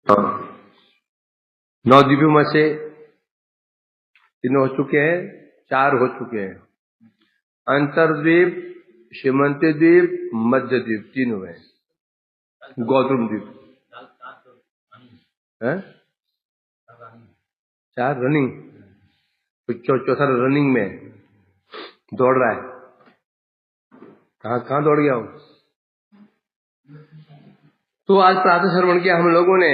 9 द्वीपों में से 3 हो चुके हैं, 4 हो चुके हैं। अंतरद्वीप, सीमंती द्वीप, मध्य द्वीप 3 हुए। गौतम द्वीप है 4 रनिंग, चौथा रनिंग में दौड़ रहा है। कहाँ दौड़ गया हूं। तो आज प्रातः श्रवण किया हम लोगों ने।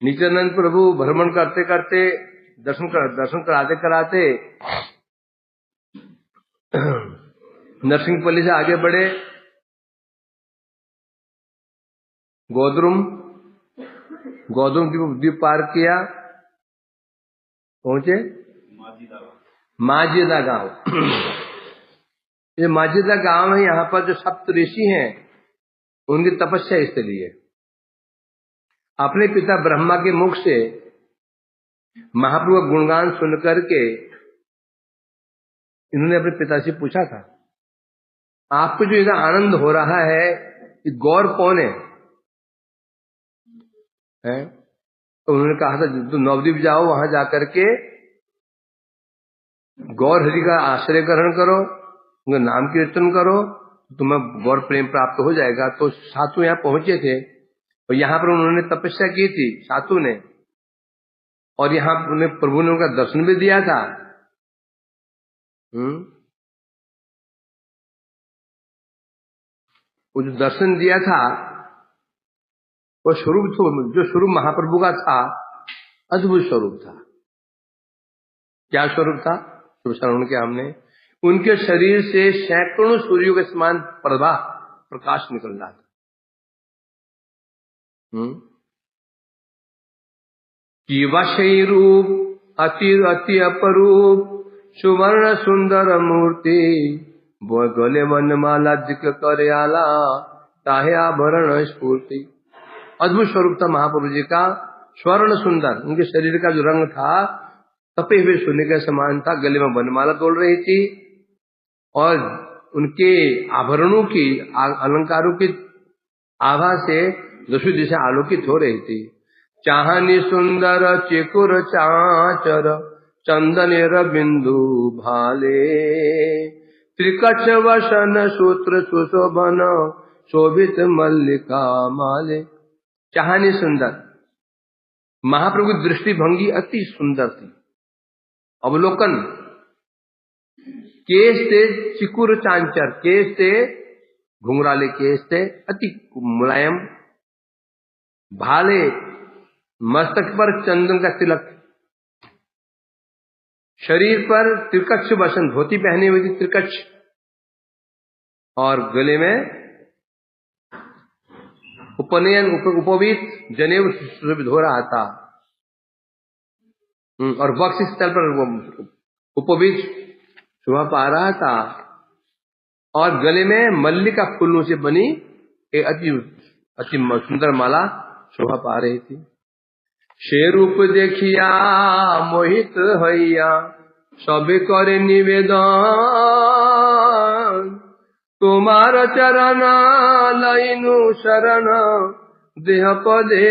नित्यानंद प्रभु भ्रमण करते करते दर्शन कराते कराते नरसिंहपल्ली से आगे बढ़े, गौतम द्वीप पार किया, पहुंचे माजिदा गांव। ये माजिदा गांव है, यहाँ पर जो सप्त ऋषि हैं उनकी तपस्या इसलिए। अपने पिता ब्रह्मा के मुख से महाप्रभु का गुणगान सुन करके इन्होंने अपने पिता से पूछा था, आपको जो इतना आनंद हो रहा है ये गौर कौन है? तो उन्होंने कहा था तुम नवद्वीप जाओ, वहां जाकर के गौर हरि का आश्रय ग्रहण करो, उनका नाम कीर्तन करो, तुम्हें गौर प्रेम प्राप्त हो जाएगा। तो साधु यहाँ पहुंचे थे और यहाँ पर उन्होंने तपस्या की थी साधु ने, और यहाँ उन्हें प्रभु ने उनका दर्शन भी दिया था। वो जो दर्शन दिया था वो स्वरूप जो स्वरूप महाप्रभु का था, अद्भुत स्वरूप था। क्या स्वरूप था? तो श्रवण किया हमने। उनके शरीर से सैकड़ों सूर्यों के समान प्रकाश निकल रहा था। कि वशई रूप अति अति अपरूप सुवर्ण सुंदर मूर्ति, वो गले वनमाला जिक करे आला ताहे आभरण स्फूर्ति। अद्भुत स्वरूप था महाप्रभु जी का, स्वर्ण सुंदर। उनके शरीर का जो रंग था तपे हुए सोने के समान था, गले में वनमाला तोड़ रही थी और उनके आभरणों की अलंकारों की आभा से दसों दिशा आलोकित हो रही थी। चाहनी सुंदर चेकुर चाचर चंदनेर बिंदु भाले, त्रिकच वसन सूत्र सुशोभन शोभित मल्लिका माले। चाहनी सुंदर, महाप्रभु की दृष्टि भंगी अति सुंदर थी। अवलोकन, केश थे चिकुर चांचर, केश थे घुंघराले केश थे, अति मुलायम। भाले, मस्तक पर चंदन का तिलक, शरीर पर त्रिकच्छ वसन, धोती पहनी हुई थी त्रिकच्छ, और गले में उपनयन उपवीत जनेऊ सुशोभित हो रहा था, और वक्ष स्थल पर उपवीत शोभा पा रहा था, और गले में मल्लिका फूलों से बनी एक अति अति सुंदर माला शोभा पा रही थी। शेरूप देखिया मोहित हैया सबे करे निवेदन, तुम्हार चरण लइनु शरण देह पदे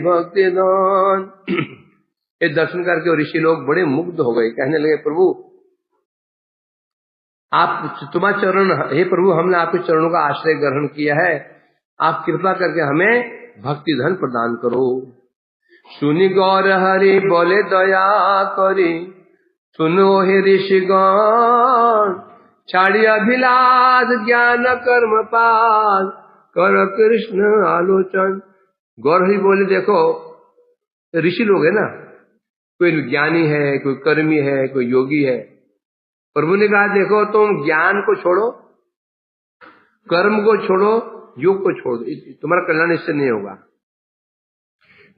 भक्ति दान। ये दर्शन करके ऋषि लोग बड़े मुग्ध हो गए, कहने लगे प्रभु आप, तुम्हारा चरण, हे प्रभु हमने आपके चरणों का आश्रय ग्रहण किया है, आप कृपा करके हमें भक्ति धन प्रदान करो। सुनि गौर हरि बोले दया करी, सुनो हे ऋषिगण छाड़ी अभिलाष ज्ञान कर्म पाल, कर कृष्ण आलोचन। गौर हरि बोले देखो ऋषि लोग है ना, कोई ज्ञानी है, कोई कर्मी है, कोई योगी है। प्रभु ने कहा देखो तुम ज्ञान को छोड़ो, कर्म को छोड़ो, योग को छोड़ो, तुम्हारा कल्याण इससे नहीं होगा।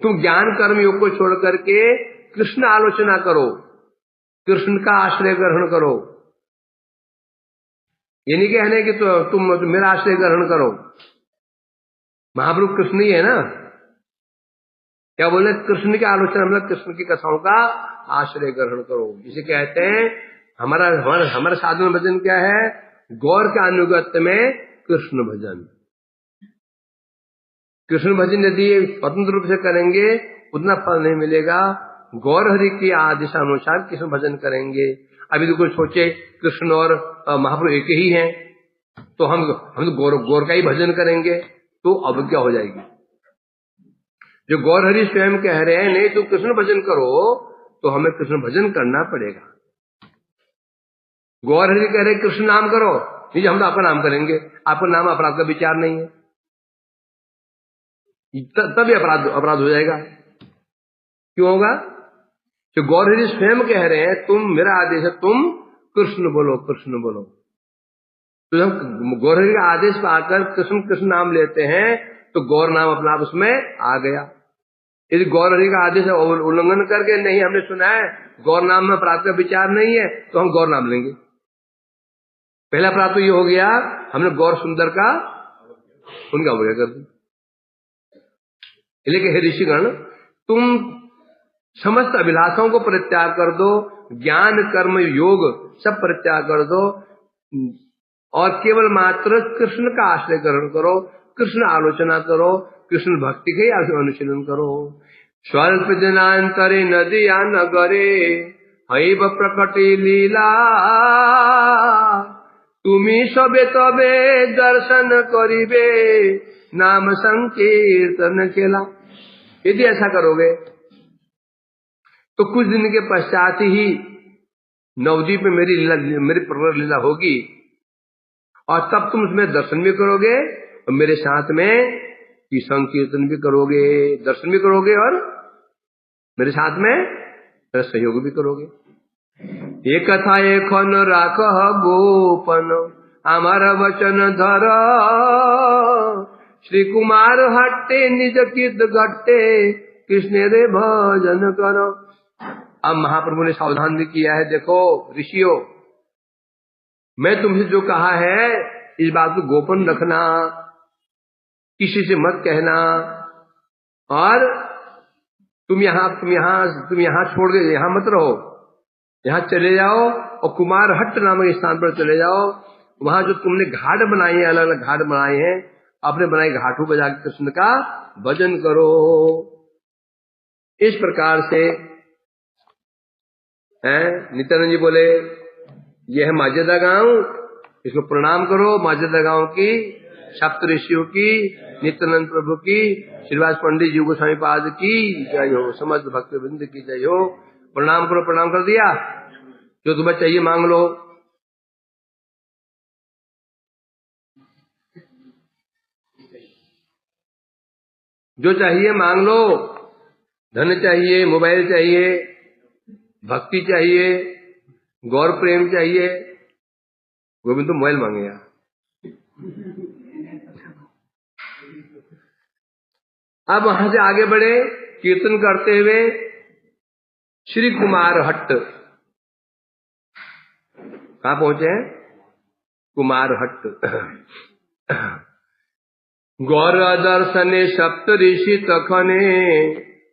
तुम ज्ञान कर्म योग को छोड़ करके कृष्ण आलोचना करो, कृष्ण का आश्रय ग्रहण करो। ये नहीं कहने कि तुम मेरा आश्रय ग्रहण करो, महाप्रभु कृष्ण ही है ना। क्या बोले? कृष्ण की आलोचना मतलब कृष्ण की कथाओं का आश्रय ग्रहण करो। इसे कहते हैं हमारा साधन भजन क्या है? गौर के अनुगत्य में कृष्ण भजन। कृष्ण भजन यदि स्वतंत्र रूप से करेंगे उतना फल नहीं मिलेगा। गौर हरि के आदेशानुसार कृष्ण भजन करेंगे। अभी तो कोई सोचे कृष्ण और महाप्रभु एक ही हैं, तो हम तो गौर का ही भजन करेंगे, तो अब क्या हो जाएगी। जो गौर हरि स्वयं कह रहे हैं नहीं तो कृष्ण भजन करो, तो हमें कृष्ण भजन करना पड़ेगा। गौर हरि कह रहे कृष्ण नाम करो, नहीं हम तो आपका नाम करेंगे, आपका नाम अपराध का विचार नहीं है, तभी अपराध हो जाएगा। क्यों होगा? जो गौर हरि स्वयं कह रहे हैं तुम, मेरा आदेश है तुम कृष्ण बोलो, कृष्ण बोलो। तो जब गौर हरि का आदेश पाकर कृष्ण कृष्ण नाम लेते हैं तो गौर नाम अपना आप उसमें आ गया। यदि गौर हरि का आदेश उल्लंघन करके नहीं, हमने सुना है गौर नाम में अपराध का विचार नहीं है, तो हम गौर नाम लेंगे। पहला अपराध तो ये हो गया, हमने गौर सुंदर का उनका अवज्ञा कर दी। लेकिन हे ऋषिगण, तुम समस्त अभिलाषाओं को परित्याग कर दो, ज्ञान कर्म योग सब परित्याग कर दो और केवल मात्र कृष्ण का आश्रय ग्रहण करो, कृष्ण आलोचना करो, कृष्ण भक्ति के अनुशीलन करो। स्वल्प दिनांतरे नदिया नगरे हैव प्रकटे लीला, तुमी सबे तबे दर्शन करिबे, नाम संकीर्तन केला। यदि ऐसा करोगे तो कुछ दिन के पश्चात ही नवद्वीप में मेरी प्रकट लीला होगी, और तब तुम उसमें दर्शन भी करोगे और मेरे साथ में संकीर्तन भी करोगे, दर्शन भी करोगे और मेरे साथ में मेरा सहयोग भी करोगे। एक कथा एखन राख गोपन, हमारा वचन धर, श्री कुमार हट्टे निज कित घट्टे, कृष्ण रे भजन करो। अब महाप्रभु ने सावधान भी किया है, देखो ऋषियों, मैं तुमसे जो कहा है इस बात को गोपन रखना, किसी से मत कहना, और तुम यहाँ छोड़ के यहाँ मत रहो, यहाँ चले जाओ और कुमार हट्ट नामक स्थान पर चले जाओ। वहां जो तुमने घाट बनाए हैं, अलग अलग घाट बनाए हैं, अपने बनाए घाटों पर जाकर कृष्ण का भजन करो। इस प्रकार से नित्यानंद जी बोले यह है माजेदा गांव, इसको प्रणाम करो। माजेदा गांव की सप्त ऋषियों की, नित्यानंद प्रभु की, श्रीवास पंडित जी गोस्वामी पाद की जय हो, समस्त भक्त वृंद की जय हो। प्रणाम करो। प्रणाम कर दिया। जो तुम्हें चाहिए मांग लो। जो चाहिए मांग लो। धन चाहिए, मोबाइल चाहिए, भक्ति चाहिए, गौर प्रेम चाहिए। गोविंद तो मोबाइल मांगेगा। अब वहां से आगे बढ़े कीर्तन करते हुए श्री कुमार हट्ट। कहां पहुंचे हैं? कुमार हट्ट। गौर दर्शने सप्त ऋषि तखने,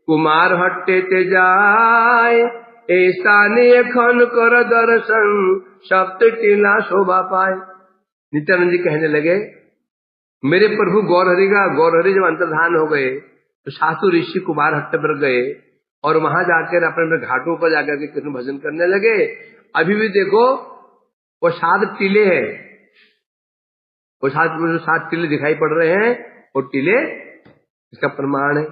कुमार हट्टे ते जाय, ऐसा ने खन कर दर्शन, सप्त टीला शोभा पाए। नित्यानंद जी कहने लगे मेरे प्रभु गौर हरि जब अंतर्धान हो गए तो सातु ऋषि कुमार हट्ट पर गए और वहां जाकर अपने घाटों पर जाकर के कृष्ण भजन करने लगे। अभी भी देखो वो 7 टीले हैं, वो 7 टीले दिखाई पड़ रहे हैं, वो टीले इसका प्रमाण है।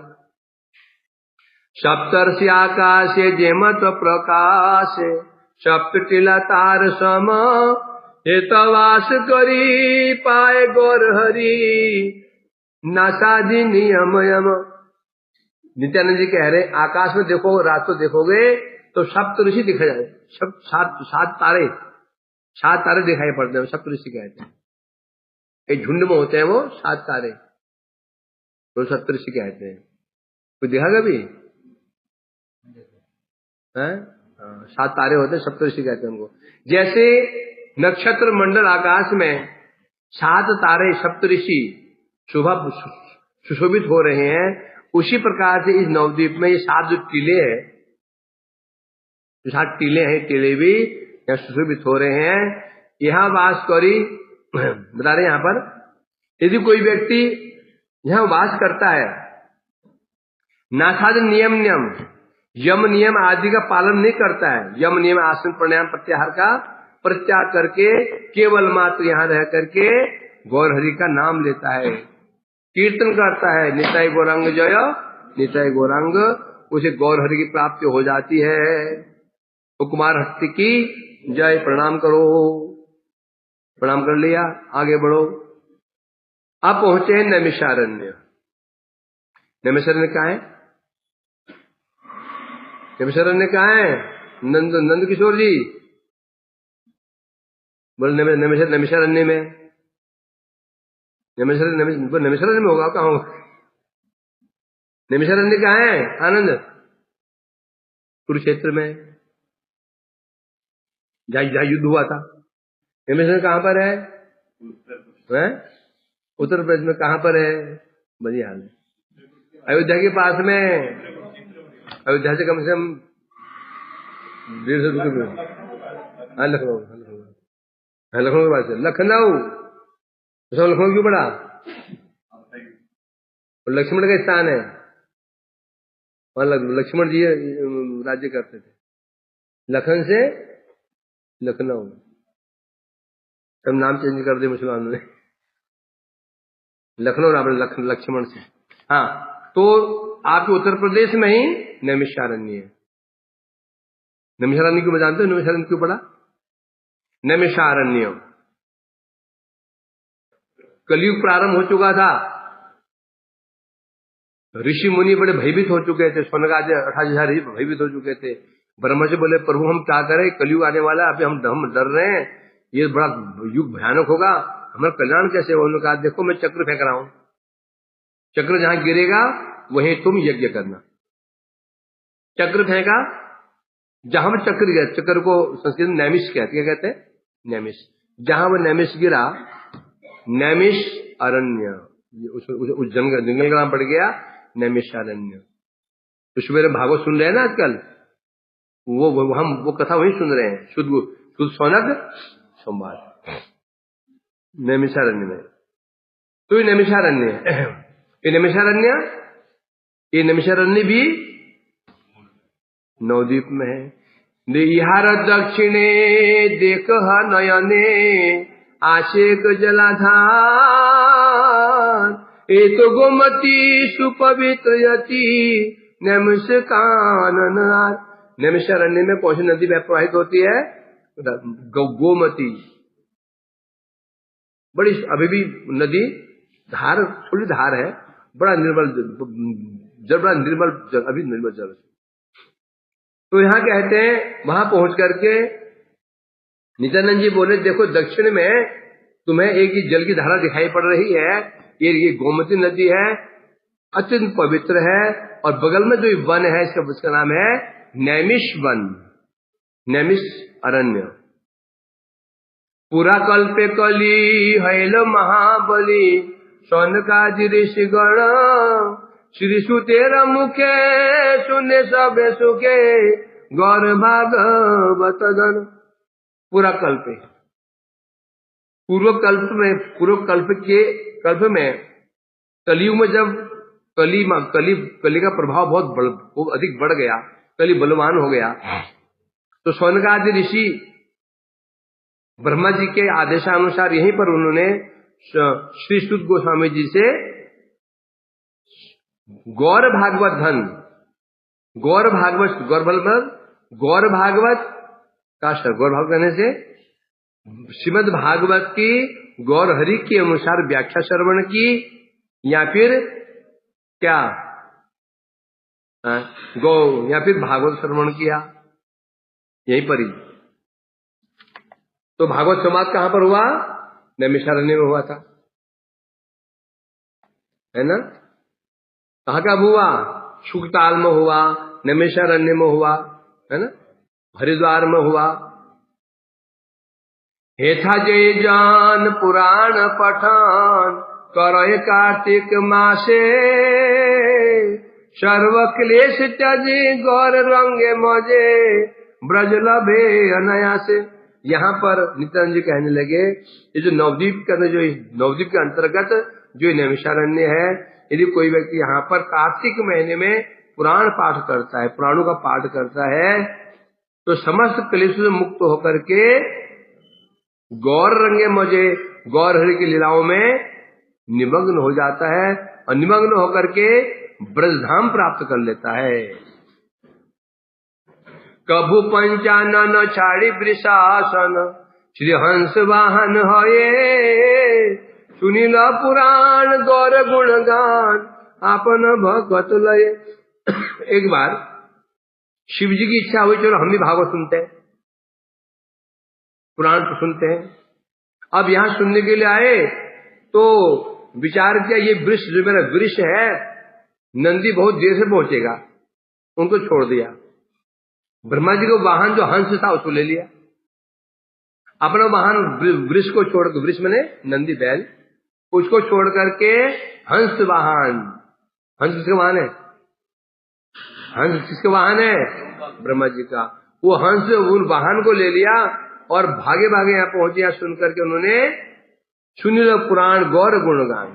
सप्तर्षि आकाशे जेमत प्रकाश, सप्त टीला तार सम, हेतवास करी पाए गौर हरि, नासादि नियम यम। नित्यानंद जी कह रहे आकाश में देखो, रात को देखोगे तो सप्त ऋषि दिखा जाए, सब 7 तारे दिखाई पड़ते हैं, सप्त ऋषि कहते हैं। एक झुंड में होते हैं वो 7 तारे, तो सप्त ऋषि कहते हैं। कोई देखा कभी? 7 तारे होते हैं, सप्त ऋषि कहते हैं उनको। जैसे नक्षत्र मंडल आकाश में 7 तारे सप्त ऋषि सुशोभित हो रहे हैं, उसी प्रकार से इस नवद्वीप में ये 7 जो टीले हैं, जो 7 टीले हैं, टीले भी यहाँ सुशोभित हो रहे हैं। यहाँ वास करी बता रहे यहाँ पर, यदि कोई व्यक्ति यहाँ वास करता है। नासाद नियम यम नियम आदि का पालन नहीं करता है। यम नियम आसन प्राणायाम प्रत्याहार का परित्याग करके केवल मात्र यहाँ रह करके गौर हरि का नाम लेता है, कीर्तन करता है। निताई गौरांग जय, निताई गौरांग, उसे गौर हरि की प्राप्ति हो जाती है। तो कुमार हस्ती की जय। प्रणाम करो, प्रणाम कर लिया, आगे बढ़ो। अब पहुंचे नैमिषारण्य। नैमिषारण्य कहाँ है? नैमिषारण्य कहाँ है? नंद किशोर जी बोले नैमिषारण्य में। नैमिषारण्य में होगा, कहाँ होगा? नैमिषारण्य कहाँ है आनंद? कुरुक्षेत्र में, जहाँ युद्ध हुआ था। नैमिषारण्य कहाँ पर है? उत्तर प्रदेश में। कहाँ पर है? बढ़िया हाल है, अयोध्या के पास में। अयोध्या से कम 150 किलोमीटर। हाँ, लखनऊ के पास है। लखनऊ लखनऊ क्यों पड़ा? लक्ष्मण का स्थान है, लक्ष्मण जी राज्य करते थे। लखन से लखनऊ, तब नाम चेंज कर दिया मुसलमानों ने, लखनऊ नाम लक्ष्मण से। हाँ, तो आपके उत्तर प्रदेश में ही नैमिषारण्य है। नैमिषारण्य क्यों जानते हो? नैमिषारण्य क्यों पड़ा? नैमिषारण्य कलयुग प्रारंभ हो चुका था, ऋषि मुनि बड़े भयभीत हो चुके थे। सोनगाज 28,000 भयभीत हो चुके थे। ब्रह्मा जी बोले प्रभु हम क्या करें, कलयुग आने वाला है, अभी हम डर रहे हैं, ये बड़ा युग भयानक होगा, हमारा कल्याण कैसे हो? उन्होंने कहा देखो मैं चक्र फेंक रहा हूं, चक्र जहां गिरेगा वहीं तुम यज्ञ करना। चक्र फेंका, जहां पर चक्र गिरा, चक्र को संस्कृत में नैमिष कहते, क्या कहते हैं? नैमिष। जहां वो नैमिष गिरा, नैमिष अरण्य, उस जंगल का नाम पड़ गया नैमिषारण्य। तो सुबह भागवत सुन रहे हैं ना आजकल, हम वो कथा वही सुन रहे हैं, शुद्ध सौनक संवाद नैमिषारण्य में। तो ये नैमिषारण्य है। ये नैमिषारण्य भी नवद्वीप में है। निहार दक्षिणे देख नयने आशेक जलाधार, ए तो गोमती सुपवित्र यति नैमिष कानन। नैमिषारण्य में कौन सी नदी प्रवाहित होती है? गोमती। बड़ी अभी भी नदी धार, थोड़ी धार है, बड़ा निर्मल जल, बड़ा निर्मल जल, अभी निर्मल जल। तो यहाँ कहते हैं वहां पहुंच करके नित्यानंद जी बोले देखो दक्षिण में तुम्हें एक ही जल की धारा दिखाई पड़ रही है, ये गोमती नदी है, अत्यंत पवित्र है, और बगल में जो वन है उसका नाम है नैमिष वन, नैमिष अरण्य। पुरा कल्पे कली हैल महाबली सौनकादि ऋषिगण, श्री सुतेर मुखे सुने सबे सुखे गौर भागवत गण। पूरा कल्प, पूर्व कल्प में कलियुग में जब कली का प्रभाव बहुत अधिक बढ़ गया, कली बलवान हो गया, तो सौनकादि ऋषि ब्रह्मा जी के आदेशानुसार यहीं पर उन्होंने श्री सुत गोस्वामी जी से गौर भागवत धन, गौर भागवत का गौर भागवत कहने से श्रीमद् भागवत की गौर हरि के अनुसार व्याख्या श्रवण की, या फिर क्या या फिर भागवत श्रवण किया, यहीं पर ही। तो भागवत संवाद कहां पर हुआ? नैमिषारण्य में हुआ था, है ना? कहाँ कब हुआ? शुकताल में हुआ, नैमिषारण्य में हुआ, है ना? हरिद्वार में हुआ। हेथा जय जान पुराण पठान करय कार्तिक मासे, सर्व क्लेश त्यजे गौर रंगे मजे ब्रज लभे अनायासे। यहाँ पर नित्यानंद जी कहने लगे ये जो नवद्वीप के अंतर्गत जो नैमिषारण्य है, यदि कोई व्यक्ति यहाँ पर कार्तिक महीने में पुराण पाठ करता है, पुराणों का पाठ करता है, तो समस्त क्लेशों से मुक्त होकर के गौर रंगे मजे गौर हरि की लीलाओं में निमग्न हो जाता है और निमग्न होकर के ब्रजधाम प्राप्त कर लेता है। कभु पंचानन छाड़ी वृषासन श्री हंस वाहन होए, सुनीला पुराण गौर गुणगान आपन भगत लय। एक बार शिव जी की इच्छा हुई, चलो हम भी भागवत सुनते हैं, पुराण तो सुनते हैं। अब यहां सुनने के लिए आए तो विचार किया ये वृष जो मेरा वृष है, नंदी बहुत देर से पहुंचेगा, उनको छोड़ दिया। ब्रह्मा जी को वाहन जो हंस था उसको ले लिया, अपना वाहन वृष को छोड़, वृष मैंने नंदी बैल, उसको छोड़ करके हंस वाहन, हंस किसका वाहन है? हंस किसका वाहन है? ब्रह्मा जी का। वो हंस उन वाहन को ले लिया और भागे भागे यहाँ पहुंचे। यहाँ सुन करके उन्होंने सुनील पुराण गौर गुणगान,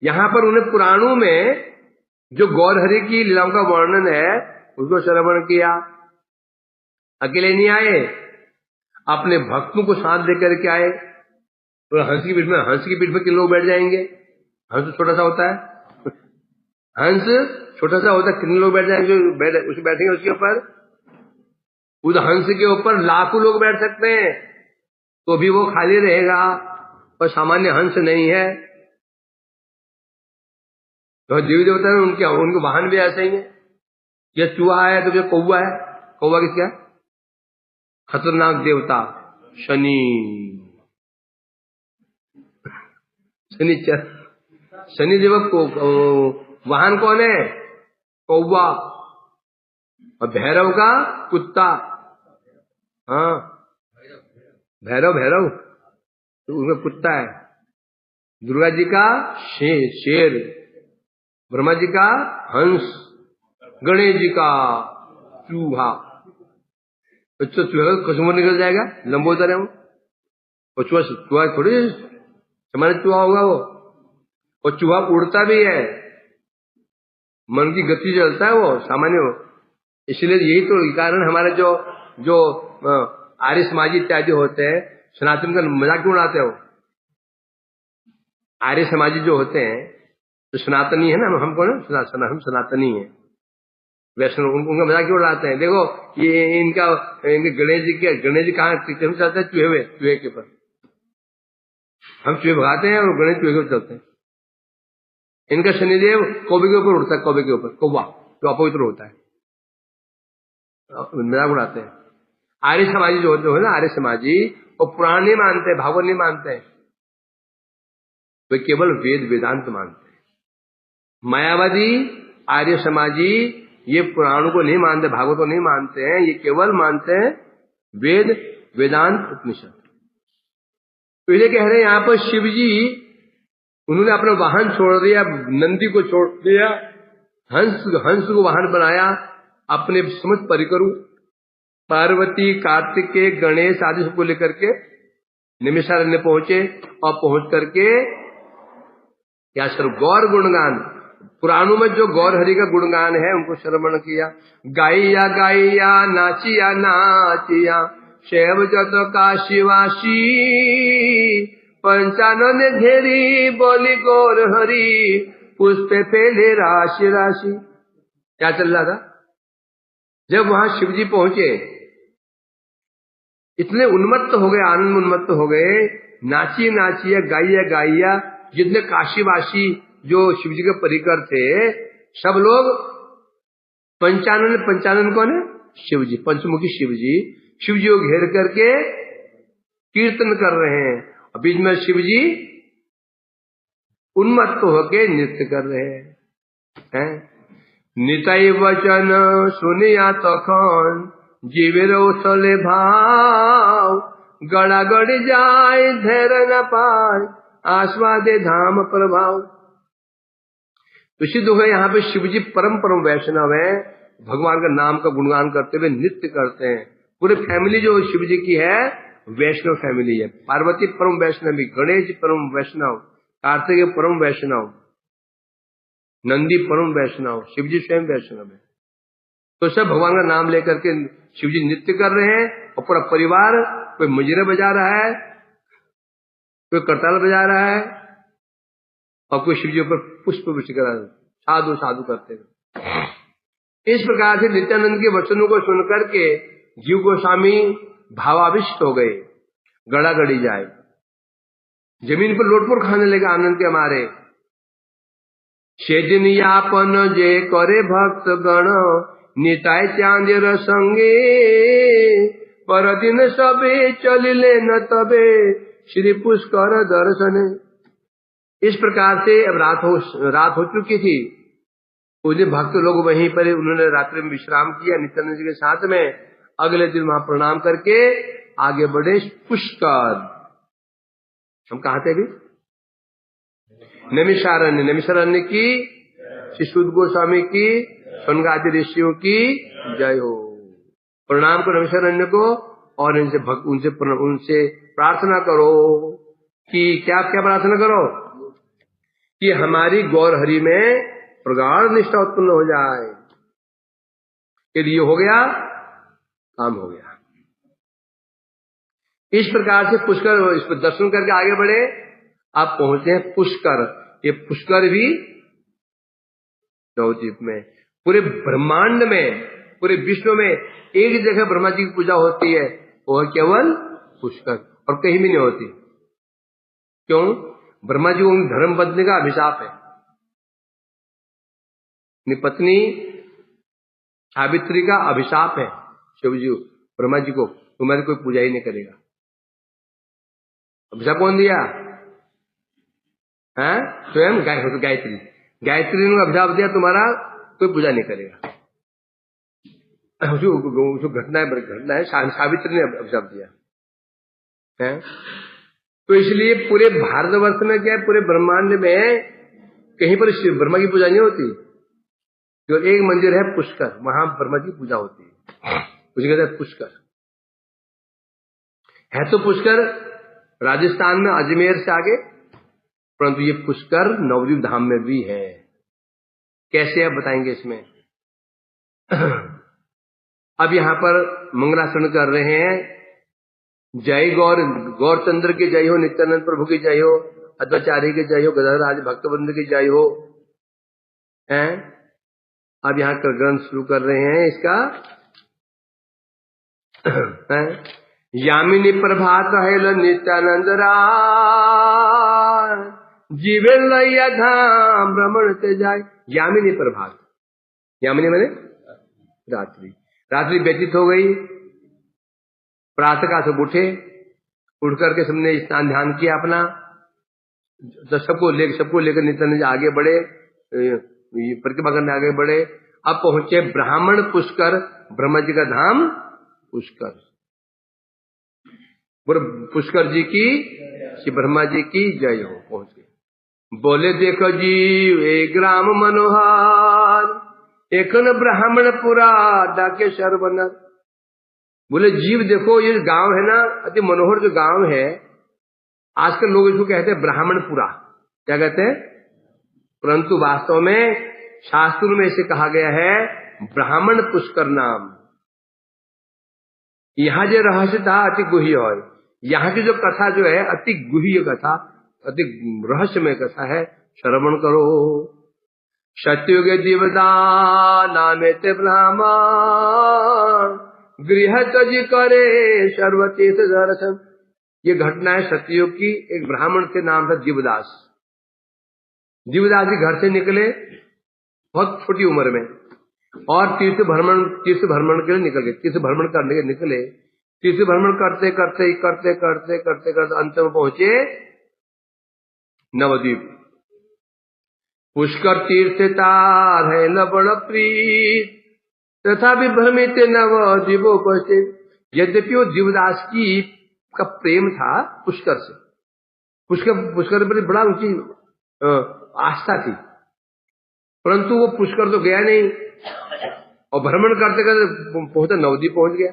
यहाँ पर उन्हें पुराणों में जो गौर हरि की लीलाओं का वर्णन है उसको श्रवण किया। अकेले नहीं आए, अपने भक्तों को साथ लेकर के आए। तो हंस की पीठ में कितने लोग बैठ जाएंगे? हंस छोटा सा होता है, हंस छोटा सा होता है, कितने लोग बैठ जाएंगे? उस बैठेंगे उसके ऊपर, उस हंस के ऊपर लाखों लोग बैठ सकते हैं, तो भी वो खाली रहेगा और सामान्य हंस नहीं है। तो देवी देवता ने उनके वाहन भी ऐसे ही है। ये चूहा है तो ये कौवा है। कौवा किसका है? खतरनाक देवता शनि, शनिदेव को वाहन कौन है? कौवा। और भैरव का कुत्ता, हाँ भैरव तो उनका कुत्ता है। दुर्गा जी का शेर, ब्रह्मा जी का हंस, गणेश जी का चूहा। अच्छा चूहा कस्टमर निकल जाएगा, लंबोदर है वो, और चूहा थोड़ी हमारा चूहा होगा वो। और चूहा उड़ता भी है, मन की गति चलता है वो, सामान्य हो। इसलिए यही तो कारण हमारे जो आर्य समाजी इत्यादि होते हैं, सनातन का मजाक क्यों उड़ाते हो? आर्य समाजी जो होते हैं तो सनातनी है ना, हम सनातनी है, वैष्णव, उनका मजाक क्यों उड़ाते हैं? देखो ये इनके गणेश जी कहाँ चलते हैं? चूहे के ऊपर। हम चूहे भगाते हैं और गणेश चूहे के ऊपर चलते हैं। इनका शनिदेव कौवे के ऊपर उड़ता है, कौवे के ऊपर, कौवा जो अपवित्र होता है, मजाक उड़ाते हैं। आर्य समाजी जो होते हैं ना, आर्य समाजी वो पुराण नहीं मानते, भागवत नहीं मानते हैं, वे केवल वेद वेदांत मानते हैं। मायावादी आर्य समाजी ये पुराणों को नहीं मानते, भागवत को नहीं मानते हैं, ये केवल मानते हैं वेद वेदांत उपनिषद। तो ये कह रहे हैं यहाँ पर शिव जी उन्होंने अपना वाहन छोड़ दिया, नंदी को छोड़ दिया, हंस को वाहन बनाया, अपने समस्त परिकरों पार्वती, कार्तिकेय, गणेश आदि सबको लेकर के निमिषारण्य पहुंचे। और पहुंच करके क्या सर गौर गुणगान, पुराणों में जो गौर हरि का गुणगान है उनको श्रवण किया। गाइया गाइया नाचिया नाचिया शैव जत काशीवासी, पंचानन घेरी बोली गौर हरि, पुष्पे फैले राशि राशि। क्या चल रहा था? जब वहां शिव जी पहुंचे, इतने उन्मत्त हो गए, आनंद उन्मत्त हो गए, नाचिए नाचिए गाइया गाइया, जितने काशीवासी जो शिव जी के परिकर थे सब लोग, पंचानन कौन है? शिव जी, पंचमुखी शिव जी को घेर करके कीर्तन कर रहे हैं। और बीच में शिव जी उन्मत्त होके नृत्य कर रहे हैं। निताई वचन सुनिया तखन जीवेर उछले भाव, गड़ा गड़ जाए धैर्य न पाए, आस्वादे धाम प्रभाव। तो सिद्ध हो गए यहाँ पे शिव जी परम वैष्णव है, भगवान का नाम का गुणगान करते हुए नृत्य करते हैं। पूरी फैमिली जो शिव जी की है वैष्णव फैमिली है। पार्वती परम वैष्णवी, गणेश परम वैष्णव, कार्तिकेय परम वैष्णव, नंदी परम वैष्णव, शिव जी स्वयं वैष्णव है। तो सब भगवान का नाम लेकर के शिव जी नृत्य कर रहे हैं और पूरा परिवार, कोई मजीरा बजा रहा है, कोई करताल बजा रहा है और कोई शिव जी ऊपर पुष्प वृष्टि करा रहा है, साधु साधु करते हैं। इस प्रकार से नित्यानंद के वचनों को सुनकर के जीव गोस्वामी भावाविष्ट हो गए, गड़ा गड़ी जाए, जमीन पर लोटपोट खाने लगे आनंद के मारे। सेदिन यापन जे करे भक्त गण निताय चांदेर संगे, पर दिन सबे चलिले न तबे श्री पुष्कर दर्शने। इस प्रकार से अब रात हो चुकी थी। उस दिन भक्त लोग वहीं पर उन्होंने रात्रि में विश्राम किया नित्यानंद जी के साथ में। अगले दिन वहां प्रणाम करके आगे बढ़े पुष्कर। हम कहा थे अभी? नैमिषारण्य। नैमिषारण्य की श्री सुद गोस्वामी की, शौनकादि ऋषियों की जय हो। प्रणाम करो नैमिषारण्य को और उनसे प्रार्थना करो कि क्या क्या प्रार्थना करो कि हमारी गौर हरि में प्रगाढ़ निष्ठा उत्पन्न हो जाए। यदि ये हो गया, काम हो गया। इस प्रकार से पुष्कर, इस पर दर्शन करके आगे बढ़े। आप पहुंचे हैं पुष्कर। ये पुष्कर भी नवद्वीप में, पूरे ब्रह्मांड में, पूरे विश्व में एक जगह ब्रह्मा जी की पूजा होती है, वो है केवल पुष्कर, और कहीं भी नहीं होती। क्यों? ब्रह्मा जी को धर्म बदलने का अभिशाप है। अपनी पत्नी सावित्री का अभिशाप है शिव जी ब्रह्मा जी को, तुम्हारी कोई पूजा ही नहीं करेगा। अभिशाप कौन दिया है? स्वयं गायत्री। गायत्री ने अभिशाप दिया, तुम्हारा कोई पूजा नहीं करेगा। जो घटना है सावित्री ने अभिशाप दिया है। तो इसलिए पूरे भारतवर्ष में क्या है, पूरे ब्रह्मांड में कहीं पर ब्रह्मा की पूजा नहीं होती। जो एक मंदिर है पुष्कर, वहां ब्रह्मा जी की पूजा होती है, उसे कहते हैं पुष्कर। है तो पुष्कर राजस्थान में अजमेर से आगे, परंतु ये पुष्कर नवद्वीप धाम में भी है। कैसे आप बताएंगे इसमें? अब यहां पर मंगलाचरण कर रहे हैं। जय गौरचंद्र की जय हो, नित्यानंद प्रभु की जय हो, अद्वैताचार्य की जय हो, गदाधर भक्तवृंद की जय हो। अब यहाँ का ग्रंथ शुरू कर रहे हैं इसका। यामिनी प्रभात है नित्यानंद राय, जीवन लैया धाम भ्रमण से जाए। यामिनी प्रभात, यामिनी मैंने रात्रि। रात्रि व्यतीत हो गई, प्रातः का सब उठे, उठ करके सबने स्नान ध्यान किया अपना, सबको लेकर नित्यानंद आगे बढ़े, परिक्रमा करने आगे बढ़े। अब पहुंचे ब्राह्मण पुष्कर, ब्रह्मा जी का धाम पुष्कर। पुष्कर जी की, श्री ब्रह्मा जी की जय हो। पहुंच गए। बोले देखो जी एक ग्राम मनोहर, एकन ब्राह्मण पुरा डाके शरवनर। बोले जीव देखो ये गांव है ना, अति मनोहर जो गांव है, आजकल लोग इसको कहते हैं ब्राह्मणपुरा। क्या कहते हैं? परंतु वास्तव में शास्त्रों में इसे कहा गया है ब्राह्मण पुष्कर नाम। यहाँ जो रहस्य था अति गुह्य है। यहाँ की जो कथा जो है अति गुह्य कथा, अति रहस्यमय कथा है, श्रवण करो। सत्युग दिवदा नामे ते ब्राह्मण, गृह तज करे सर्वतीर्थ दर्शन। ये घटना है सतयुग की। एक ब्राह्मण के नाम था दिवदास। दिवदास जी घर से निकले बहुत छोटी उम्र में, और तीर्थ भ्रमण के लिए निकल गए। तीर्थ भ्रमण करने के निकले। तीर्थ भ्रमण करते करते करते करते करते करते अंत में पहुंचे नवद्वीप। पुष्कर तीर्थ तार है लवण प्रीत, तथा भी भ्रमित नवद्वीप उपस्थित। यद्यपि वो दिवदास की का प्रेम था पुष्कर से, पुष्कर पर बड़ा ऊंची आस्था थी, परंतु वो पुष्कर तो गया नहीं, और भ्रमण करते करते पहुंचा नवद्वीप पहुंच गया।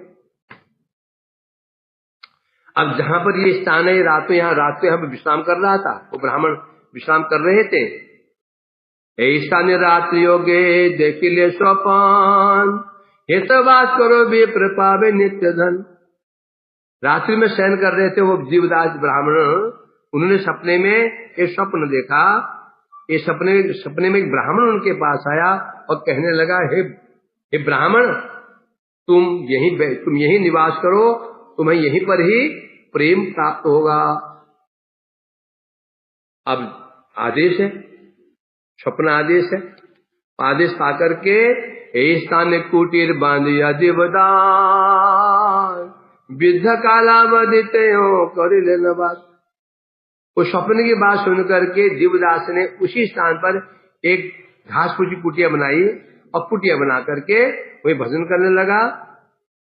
अब जहां पर ये स्थान है, रात को यहाँ पर विश्राम कर रहा था, वो ब्राह्मण विश्राम कर रहे थे। ऐसा रात्रि योगे देखिले स्वपान, हितवास करो विप्र पावे नित्य धन। रात्रि में शयन कर रहे थे वो जीवदास ब्राह्मण, उन्होंने सपने में एक स्वप्न देखा। ये सपने में एक ब्राह्मण उनके पास आया और कहने लगा, हे ब्राह्मण, तुम यहीं निवास करो, तुम्हें यहीं पर ही प्रेम प्राप्त होगा। अब आदेश है, स्वप्न आदेश है। आदेश पाकर के स्थान कुटीर बांधिया जीवदास, विद्ध कालावधित कर लेना बात। उस स्वप्न की बात सुन करके दिवदास ने उसी स्थान पर एक घास फूसी कुटिया बनाई और कुटिया बना करके वही भजन करने लगा।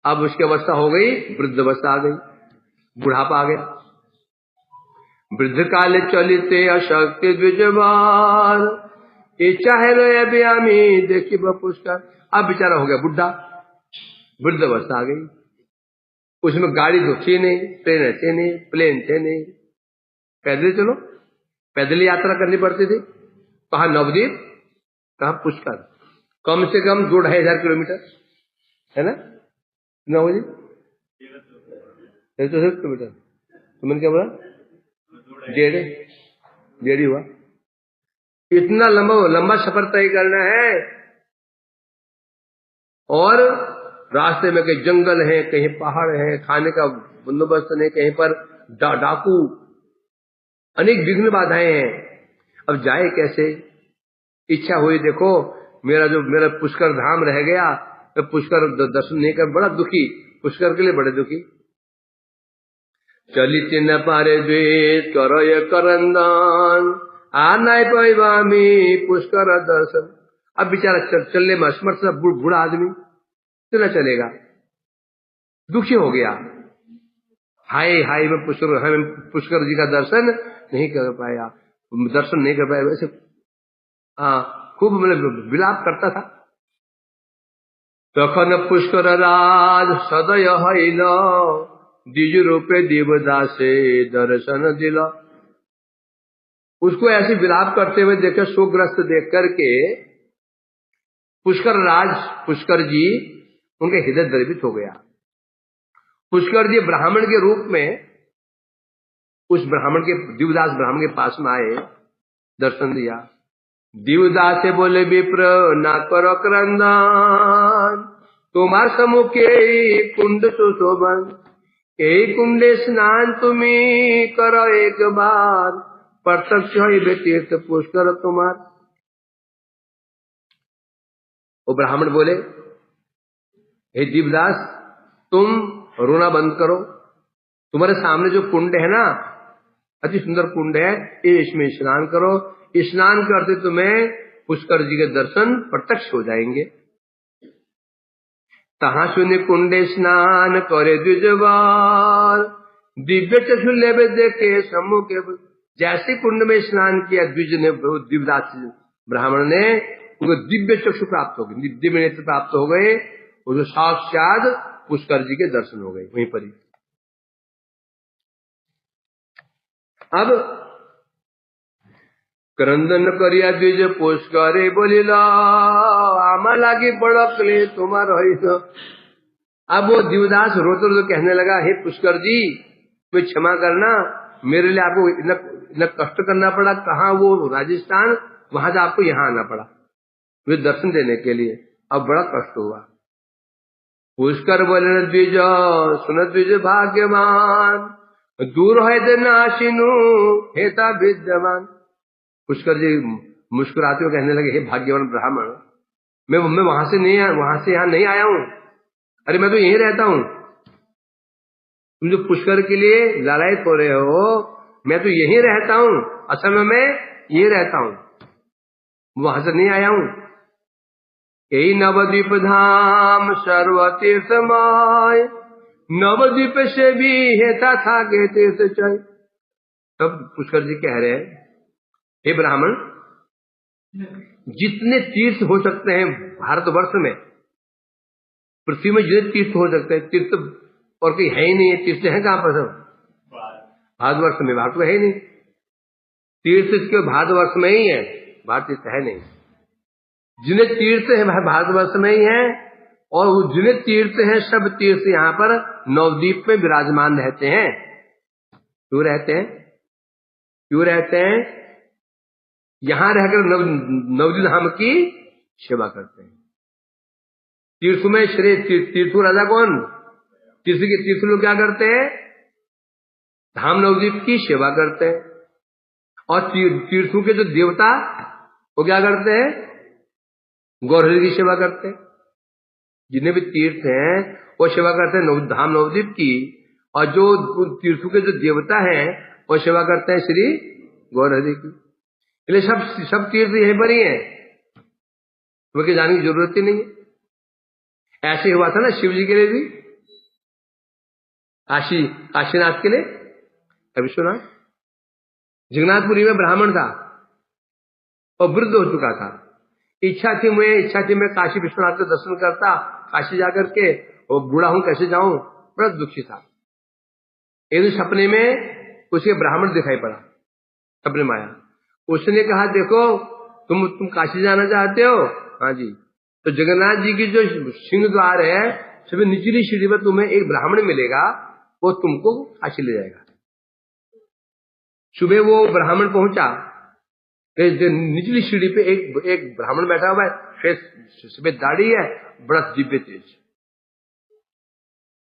अब उसकी अवस्था हो गई, वृद्ध अवस्था आ गई, बुढ़ापा आ गया। वृद्ध काले चलिते अशक्ति द्विजवार, इच्छा है लो देखी पुष्कर। अब बेचारा हो गया बुढ़ा, वृद्ध अवस्था आ गई। उसमें गाड़ी तो थी नहीं, ट्रेन थे नहीं, प्लेन थे नहीं, पैदल चलो, पैदल यात्रा करनी पड़ती थी। कहा नवद्वीप, कहा पुष्कर, कम से कम 2,500 किलोमीटर है ना, नवद्वीप 1,300 किलोमीटर। तो मैंने क्या बोला, डेढ़ ही हुआ। इतना लंबा सफर तय करना है। और रास्ते में कहीं जंगल है, कहीं पहाड़ है, खाने का बंदोबस्त नहीं, कहीं पर डाकू, अनेक विघ्न बाधाएं हैं। अब जाए कैसे। इच्छा हुई, देखो मेरा पुष्कर धाम रह गया, तो पुष्कर दर्शन नहीं कर, बड़ा दुखी, पुष्कर के लिए बड़े दुखी। चलित न पारे द्वेष करो ये करंदान, आनाय पैवामी पुष्कर दर्शन। अब बेचारा चलने में असमर्थ, बूढ़ा आदमी चला चलेगा, दुखी हो गया। हाय मैं पुष्कर जी का दर्शन नहीं कर पाया, वैसे खूब मतलब विलाप करता था। तखन पुष्कर राज सदय हईल, द्विज रूपे देवदासे दर्शन दिला। उसको ऐसे विलाप करते हुए देखा, शोकग्रस्त देख करके पुष्कर जी उनके हृदय द्रवित हो गया। पुष्कर जी ब्राह्मण के रूप में उस दिवदास ब्राह्मण के पास में आए, दर्शन दिया। दिवदास से बोले, विप्र ना करो क्रंदन, तुम्हार समुखे कुंड सुशोभन, यही कुंडे स्नान तुम्हें करो एक बार, प्रत्यक्ष तीर्थ पुष्कर तुम्हार। वो ब्राह्मण बोले, हे दिवदास, तुम रोना बंद करो, तुम्हारे सामने जो कुंड है ना, अति सुंदर कुंड है, इसमें स्नान करो। स्नान करते तुम्हें पुष्कर जी के दर्शन प्रत्यक्ष हो जाएंगे। तहा सुने कुंडे स्नान करे द्विजवार, दिव्य चक्षु लेवे देखे सम्मुखे। जैसे कुंड में स्नान किया दिवदास ब्राह्मण ने, उनको दिव्य चक्षु प्राप्त हो गए, दिव्य नेत्र प्राप्त हो गए, उसको साक्षात पुष्कर जी के दर्शन हो गए वहीं पर ही। अब क्रंदन करिया द्विज पुष्करे बोलिला, आमा लागी बड़कले तुम्हारा ही। अब वो दिवदास रोते रोते कहने लगा, हे पुष्कर जी, तुम्हें क्षमा करना, मेरे लिए आपको इतना कष्ट करना पड़ा। कहाँ वो राजस्थान, वहां से आपको यहाँ आना पड़ा मुझे दर्शन देने के लिए, अब बड़ा कष्ट हुआ। पुष्कर बोले, द्विज सुन द्विज भाग्यवान, दूर है नाशिनु हेता विद्यमान। पुष्कर जी मुस्कुराते हुए कहने लगे, हे भाग्यवान ब्राह्मण, मैं वहां से यहाँ नहीं आया हूँ। अरे मैं तो यहीं रहता हूँ। तुम जो पुष्कर के लिए लालायित हो रहे हो, मैं तो यहीं रहता हूँ, असल में मैं यहीं रहता हूँ, वहां से नहीं आया हूँ। यही नवद्वीप धाम सर्वतीर्थमय, नवद्वीप से भी हेता था के तीर्थ चय। तब पुष्कर जी कह रहे हैं, हे ब्राह्मण, जितने तीर्थ हो सकते हैं भारतवर्ष में, पृथ्वी में जितने तीर्थ हो सकते हैं, तीर्थ और कोई है ही नहीं है। तीर्थ है कहां पर? सब भारतवर्ष में, भारत में है ही नहीं तीर्थ, इसके भारतवर्ष में ही है। भारत तीर्थ है नहीं। जिन्हें तीर्थ है भारतवर्ष में ही है, और जिन्हें तीर्थ है सब तीर्थ यहाँ पर नवद्वीप में विराजमान रहते हैं। क्यों रहते हैं? क्यों रहते हैं? यहां रहकर नवद्वीप धाम की सेवा करते हैं। तीर्थ में श्रेष्ठ तीर्थ राजा कौन? तीर्थ लोग क्या करते हैं? धाम नवद्वीप की सेवा करते हैं। और तीर्थों के जो देवता वो क्या करते हैं? गौरहरि की सेवा करते हैं। जितने भी तीर्थ हैं वो सेवा करते हैं धाम नवद्वीप की, और जो तीर्थों के जो देवता हैं वो सेवा करते हैं श्री गौरहरि की। इसलिए सब तीर्थ यहीं पर ही है, तुम्हें जाने की जरूरत ही नहीं है। ऐसे हुआ था ना शिव जी के लिए भी, काशीनाथ के लिए। विश्वनाथ जगन्नाथपुरी में ब्राह्मण था और वृद्ध हो चुका था। इच्छा थी मैं काशी विश्वनाथ का दर्शन करता, काशी जाकर के, और बूढ़ा हूं कैसे जाऊं, बड़ा दुखी था। एक सपने में उसे ब्राह्मण दिखाई पड़ा, सपने में आया। उसने कहा देखो तुम काशी जाना चाहते हो? हाँ जी। तो जगन्नाथ जी की जो सिंह द्वार है, सभी निचली सीढ़ी पर तुम्हें एक ब्राह्मण मिलेगा, वो तुमको काशी ले जाएगा। सुबह वो ब्राह्मण पहुंचा, निचली सीढ़ी पे एक ब्राह्मण बैठा हुआ है, सफेद दाढ़ी है, बड़ा दिव्य तेज।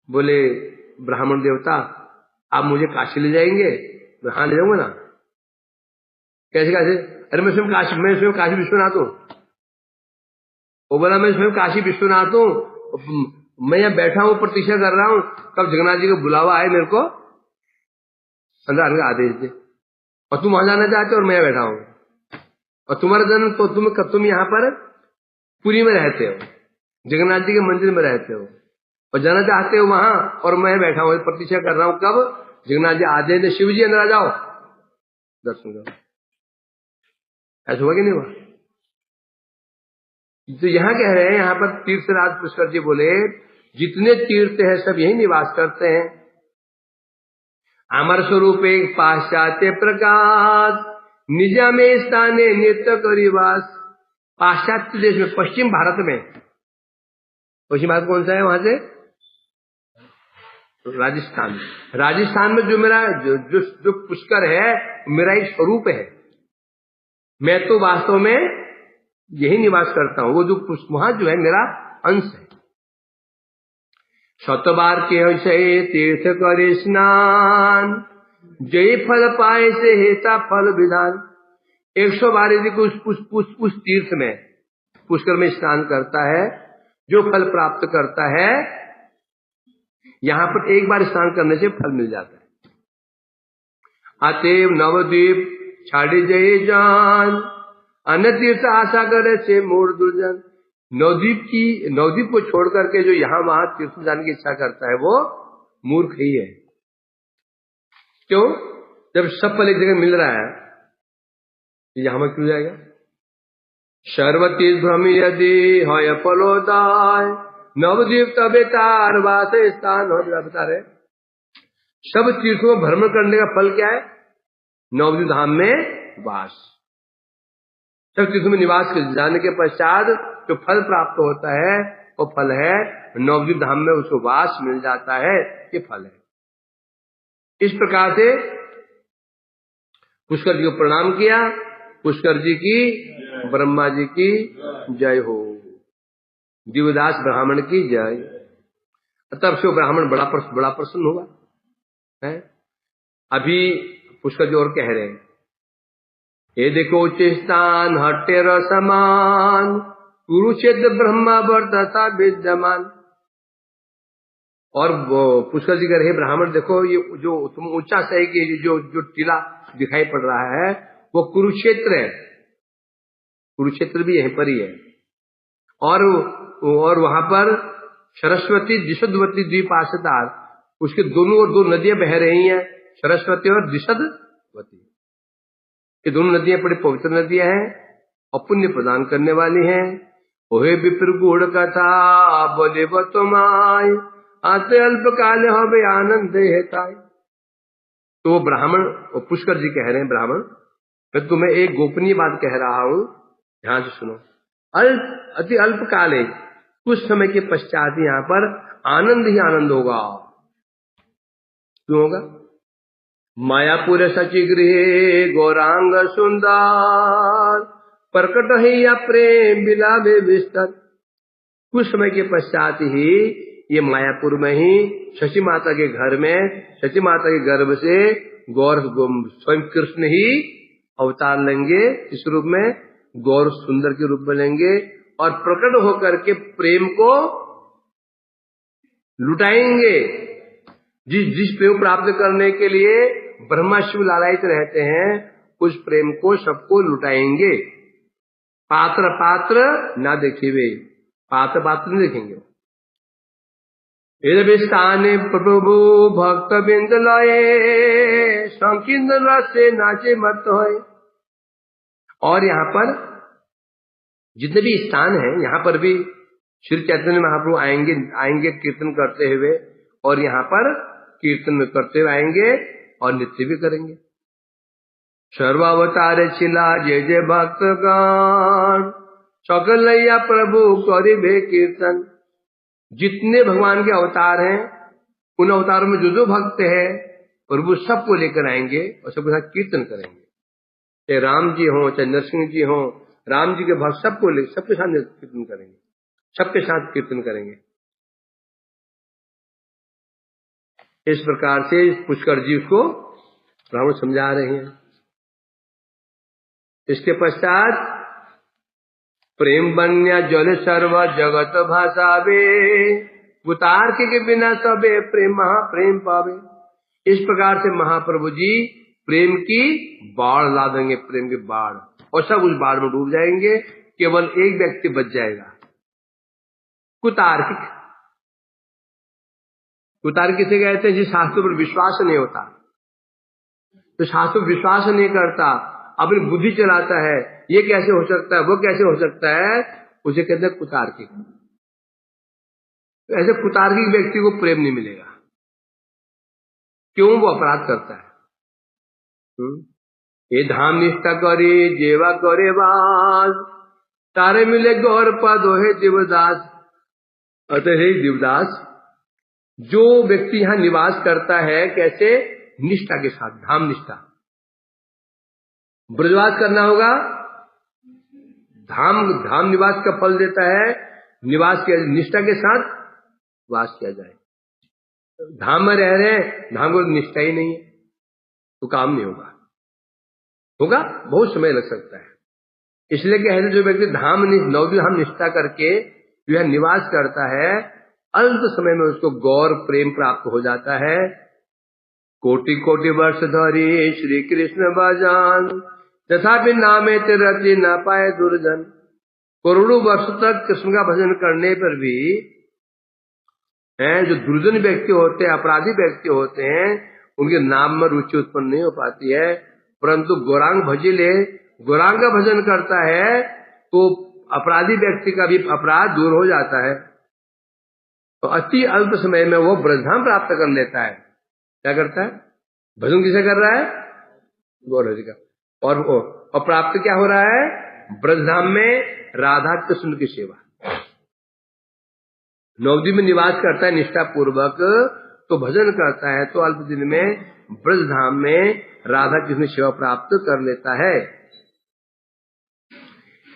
बोले ब्राह्मण देवता आप मुझे काशी ले जाएंगे? हाँ ले जाऊंगा ना। कैसे? अरे मैं स्वयं काशी विश्वनाथ हूं। वो बोला मैं स्वयं काशी विश्वनाथ हूं, मैं यहाँ बैठा हूं, प्रतीक्षा कर रहा हूं कब जगन्नाथ जी का बुलावा आए, मेरे को अंदर आने का आदेश दे। और तुम वहां जाना चाहते हो और मैं बैठा हूं, और तुम्हारा जन्म तो तुम यहाँ पर पुरी में रहते हो, जगन्नाथ जी के मंदिर में रहते हो, और जाना चाहते हो वहां, और मैं बैठा हूं प्रतीक्षा कर रहा हूं कब जगन्नाथ जी आदेश दे, शिव जी अंदर आ जाओ दर्शन करो। ऐसा हुआ कि नहीं हुआ? तो यहाँ कह रहे हैं, यहाँ पर तीर्थराज पुष्कर जी बोले जितने तीर्थ है सब यही निवास करते हैं। अमर स्वरूप एक पाश्चात्य प्रकाश, निजा में स्थाने नित्य करिवास। पाश्चात्य देश में, पश्चिम भारत में, पश्चिम भारत कौन सा है वहां से? राजस्थान। राजस्थान में जो मेरा जो पुष्कर है मेरा एक स्वरूप है। मैं तो वास्तव में यही निवास करता हूं, वो जो वहां जो है मेरा अंश है। शतबार के से तीर्थ करे स्नान, जय फल पाए से हेता फल विधान। 100 बार यदि उस तीर्थ में पुष्कर में स्नान करता है, जो फल प्राप्त करता है, यहां पर एक बार स्नान करने से फल मिल जाता है। अतएव नवद्वीप छाड़ी जय जान, अन्य तीर्थ आशा करे से मोर दुर्जन। नवद्वीप को छोड़ करके जो यहाँ वहां तीर्थ जाने की इच्छा करता है वो मूर्ख ही है। क्यों? जब सब फल एक जगह मिल रहा है, यहां में क्यों जाएगा? सर्वतीर्थ भ्रमि यदि है फलोदाय, नवद्वीप तबे तार वास स्थान हो। बता रहे सब तीर्थों में भ्रमण करने का फल क्या है? नवद्वीप धाम में वास। सब तीर्थों में निवास कर जाने के पश्चात जो फल प्राप्त होता है वो फल है नवद्वीप धाम में, उसको वास मिल जाता है, ये फल है। इस प्रकार से पुष्कर जी को प्रणाम किया। पुष्कर जी की, ब्रह्मा जी की जय हो, दिव्यदास ब्राह्मण की जय। तब से वो ब्राह्मण बड़ा प्रसन्न हुआ है। अभी पुष्कर जी और कह रहे हैं, ये देखो चिस्तान हटे रसमान, कुरुक्षेत्र ब्रह्मा वर्तता विद्यमान। और पुष्कर जी कह रहे ब्राह्मण देखो, ये जो तुम ऊंचा सही की जो टीला दिखाई पड़ रहा है वो कुरुक्षेत्र है। कुरुक्षेत्र भी यहीं पर ही है, और वहां पर सरस्वती दिशदवती द्वीपाशतार, उसके दोनों ओर 2 नदियां बह रही हैं, सरस्वती और दिशदवती। ये दोनों नदियां बड़ी पवित्र नदियां हैं और पुण्य प्रदान करने वाली हैं। ओहे विप्र गुड़ कथा बोले वो तुम्हाय, आते अल्प काल हवे आनंद हेताय। तो वो ब्राह्मण, वो पुष्कर जी कह रहे हैं ब्राह्मण मैं तुम्हें एक गोपनीय बात कह रहा हूं, ध्यान से सुनो। अति अल्प काल है, कुछ समय के पश्चात यहाँ पर आनंद ही आनंद होगा। क्यों होगा? मायापुर सचि गृह गौरांग सुंदर, प्रकट है या प्रेम बिलावे विस्तर। कुछ समय के पश्चात ही ये मायापुर में ही शची माता के घर में, शची माता के गर्भ से गौर स्वयं कृष्ण ही अवतार लेंगे। इस रूप में गौर सुंदर के रूप में लेंगे और प्रकट होकर के प्रेम को लुटाएंगे। जिस प्रेम प्राप्त करने के लिए ब्रह्मा शिव लालायित रहते हैं, उस प्रेम को सबको लुटाएंगे। पात्र पात्र ना देखिए, पात्र पात्र नहीं देखेंगे। स्थाने प्रभु भक्त बिंद लये, संकीर्ण रस से नाचे मत होए। और यहाँ पर जितने भी स्थान हैं, यहाँ पर भी श्री चैतन्य महाप्रभु आएंगे कीर्तन करते हुए, और यहाँ पर कीर्तन करते हुए आएंगे और नृत्य भी करेंगे। सर्वावतार छिला जय जय भक्तगण, सकलैया प्रभु करिबे कीर्तन। जितने भगवान के अवतार हैं, उन अवतारों में जो जो भक्त है, प्रभु सबको लेकर आएंगे और सबके साथ कीर्तन करेंगे। चाहे राम जी हों, चाहे नरसिंह जी हों, राम जी के भक्त सबके साथ कीर्तन करेंगे, सबके साथ कीर्तन करेंगे। इस प्रकार से पुष्कर जी उसको रावण समझा रहे हैं। इसके पश्चात प्रेम बन्या जल सर्व जगत भाषावे, गुतार्क के बिना सबे प्रेम महाप्रेम पावे। इस प्रकार से महाप्रभु जी प्रेम की बाढ़ ला देंगे, प्रेम की बाढ़, और सब उस बाढ़ में डूब जाएंगे। केवल एक व्यक्ति बच जाएगा, कुतार्किक। कुतार्किक किसे कहते हैं? जिस शास्त्रों पर विश्वास नहीं होता, तो शास्त्रों पर विश्वास नहीं करता, अपनी बुद्धि चलाता है, ये कैसे हो सकता है, वो कैसे हो सकता है, उसे कहते हैं कुतार्किक। तो ऐसे कुतार्किक व्यक्ति को प्रेम नहीं मिलेगा। क्यों? वो अपराध करता है। ये धाम निष्ठा करे जेवा करे बास, तारे मिले गौर पद हे दिवदास। अतः हे दिवदास, जो व्यक्ति यहां निवास करता है, कैसे? निष्ठा के साथ, धाम निष्ठा। ब्रजवास करना होगा, धाम निवास का फल देता है, निवास के निष्ठा के साथ वास किया जाए। धाम में रह रहे हैं, धाम को निष्ठा ही नहीं है, तो काम नहीं होगा, बहुत समय लग सकता है। इसलिए कहते जो व्यक्ति नवदी धाम निष्ठा करके जो है निवास करता है, अल्प समय में उसको गौर प्रेम प्राप्त हो जाता है। कोटि कोटि वर्ष धरी श्री कृष्ण भजन, तथापि नामे तिरति न पाए दुर्जन। करोड़ों वर्ष तक कृष्ण का भजन करने पर भी जो दुर्जन व्यक्ति होते हैं, अपराधी व्यक्ति होते हैं, उनके नाम में रुचि उत्पन्न नहीं हो पाती है। परंतु गौरांग भजिले, गौरांग का भजन करता है तो अपराधी व्यक्ति का भी अपराध दूर हो जाता है, तो अति अल्प समय में वो ब्रजधाम प्राप्त कर लेता है। क्या करता है? भजन किसे कर रहा है? गौर जी का। और प्राप्त क्या हो रहा है? ब्रजधाम में राधा कृष्ण की सेवा। नवद्वीप में निवास करता है निष्ठा पूर्वक, तो भजन करता है, तो अल्प दिन में ब्रजधाम में राधा कृष्ण सेवा प्राप्त कर लेता है।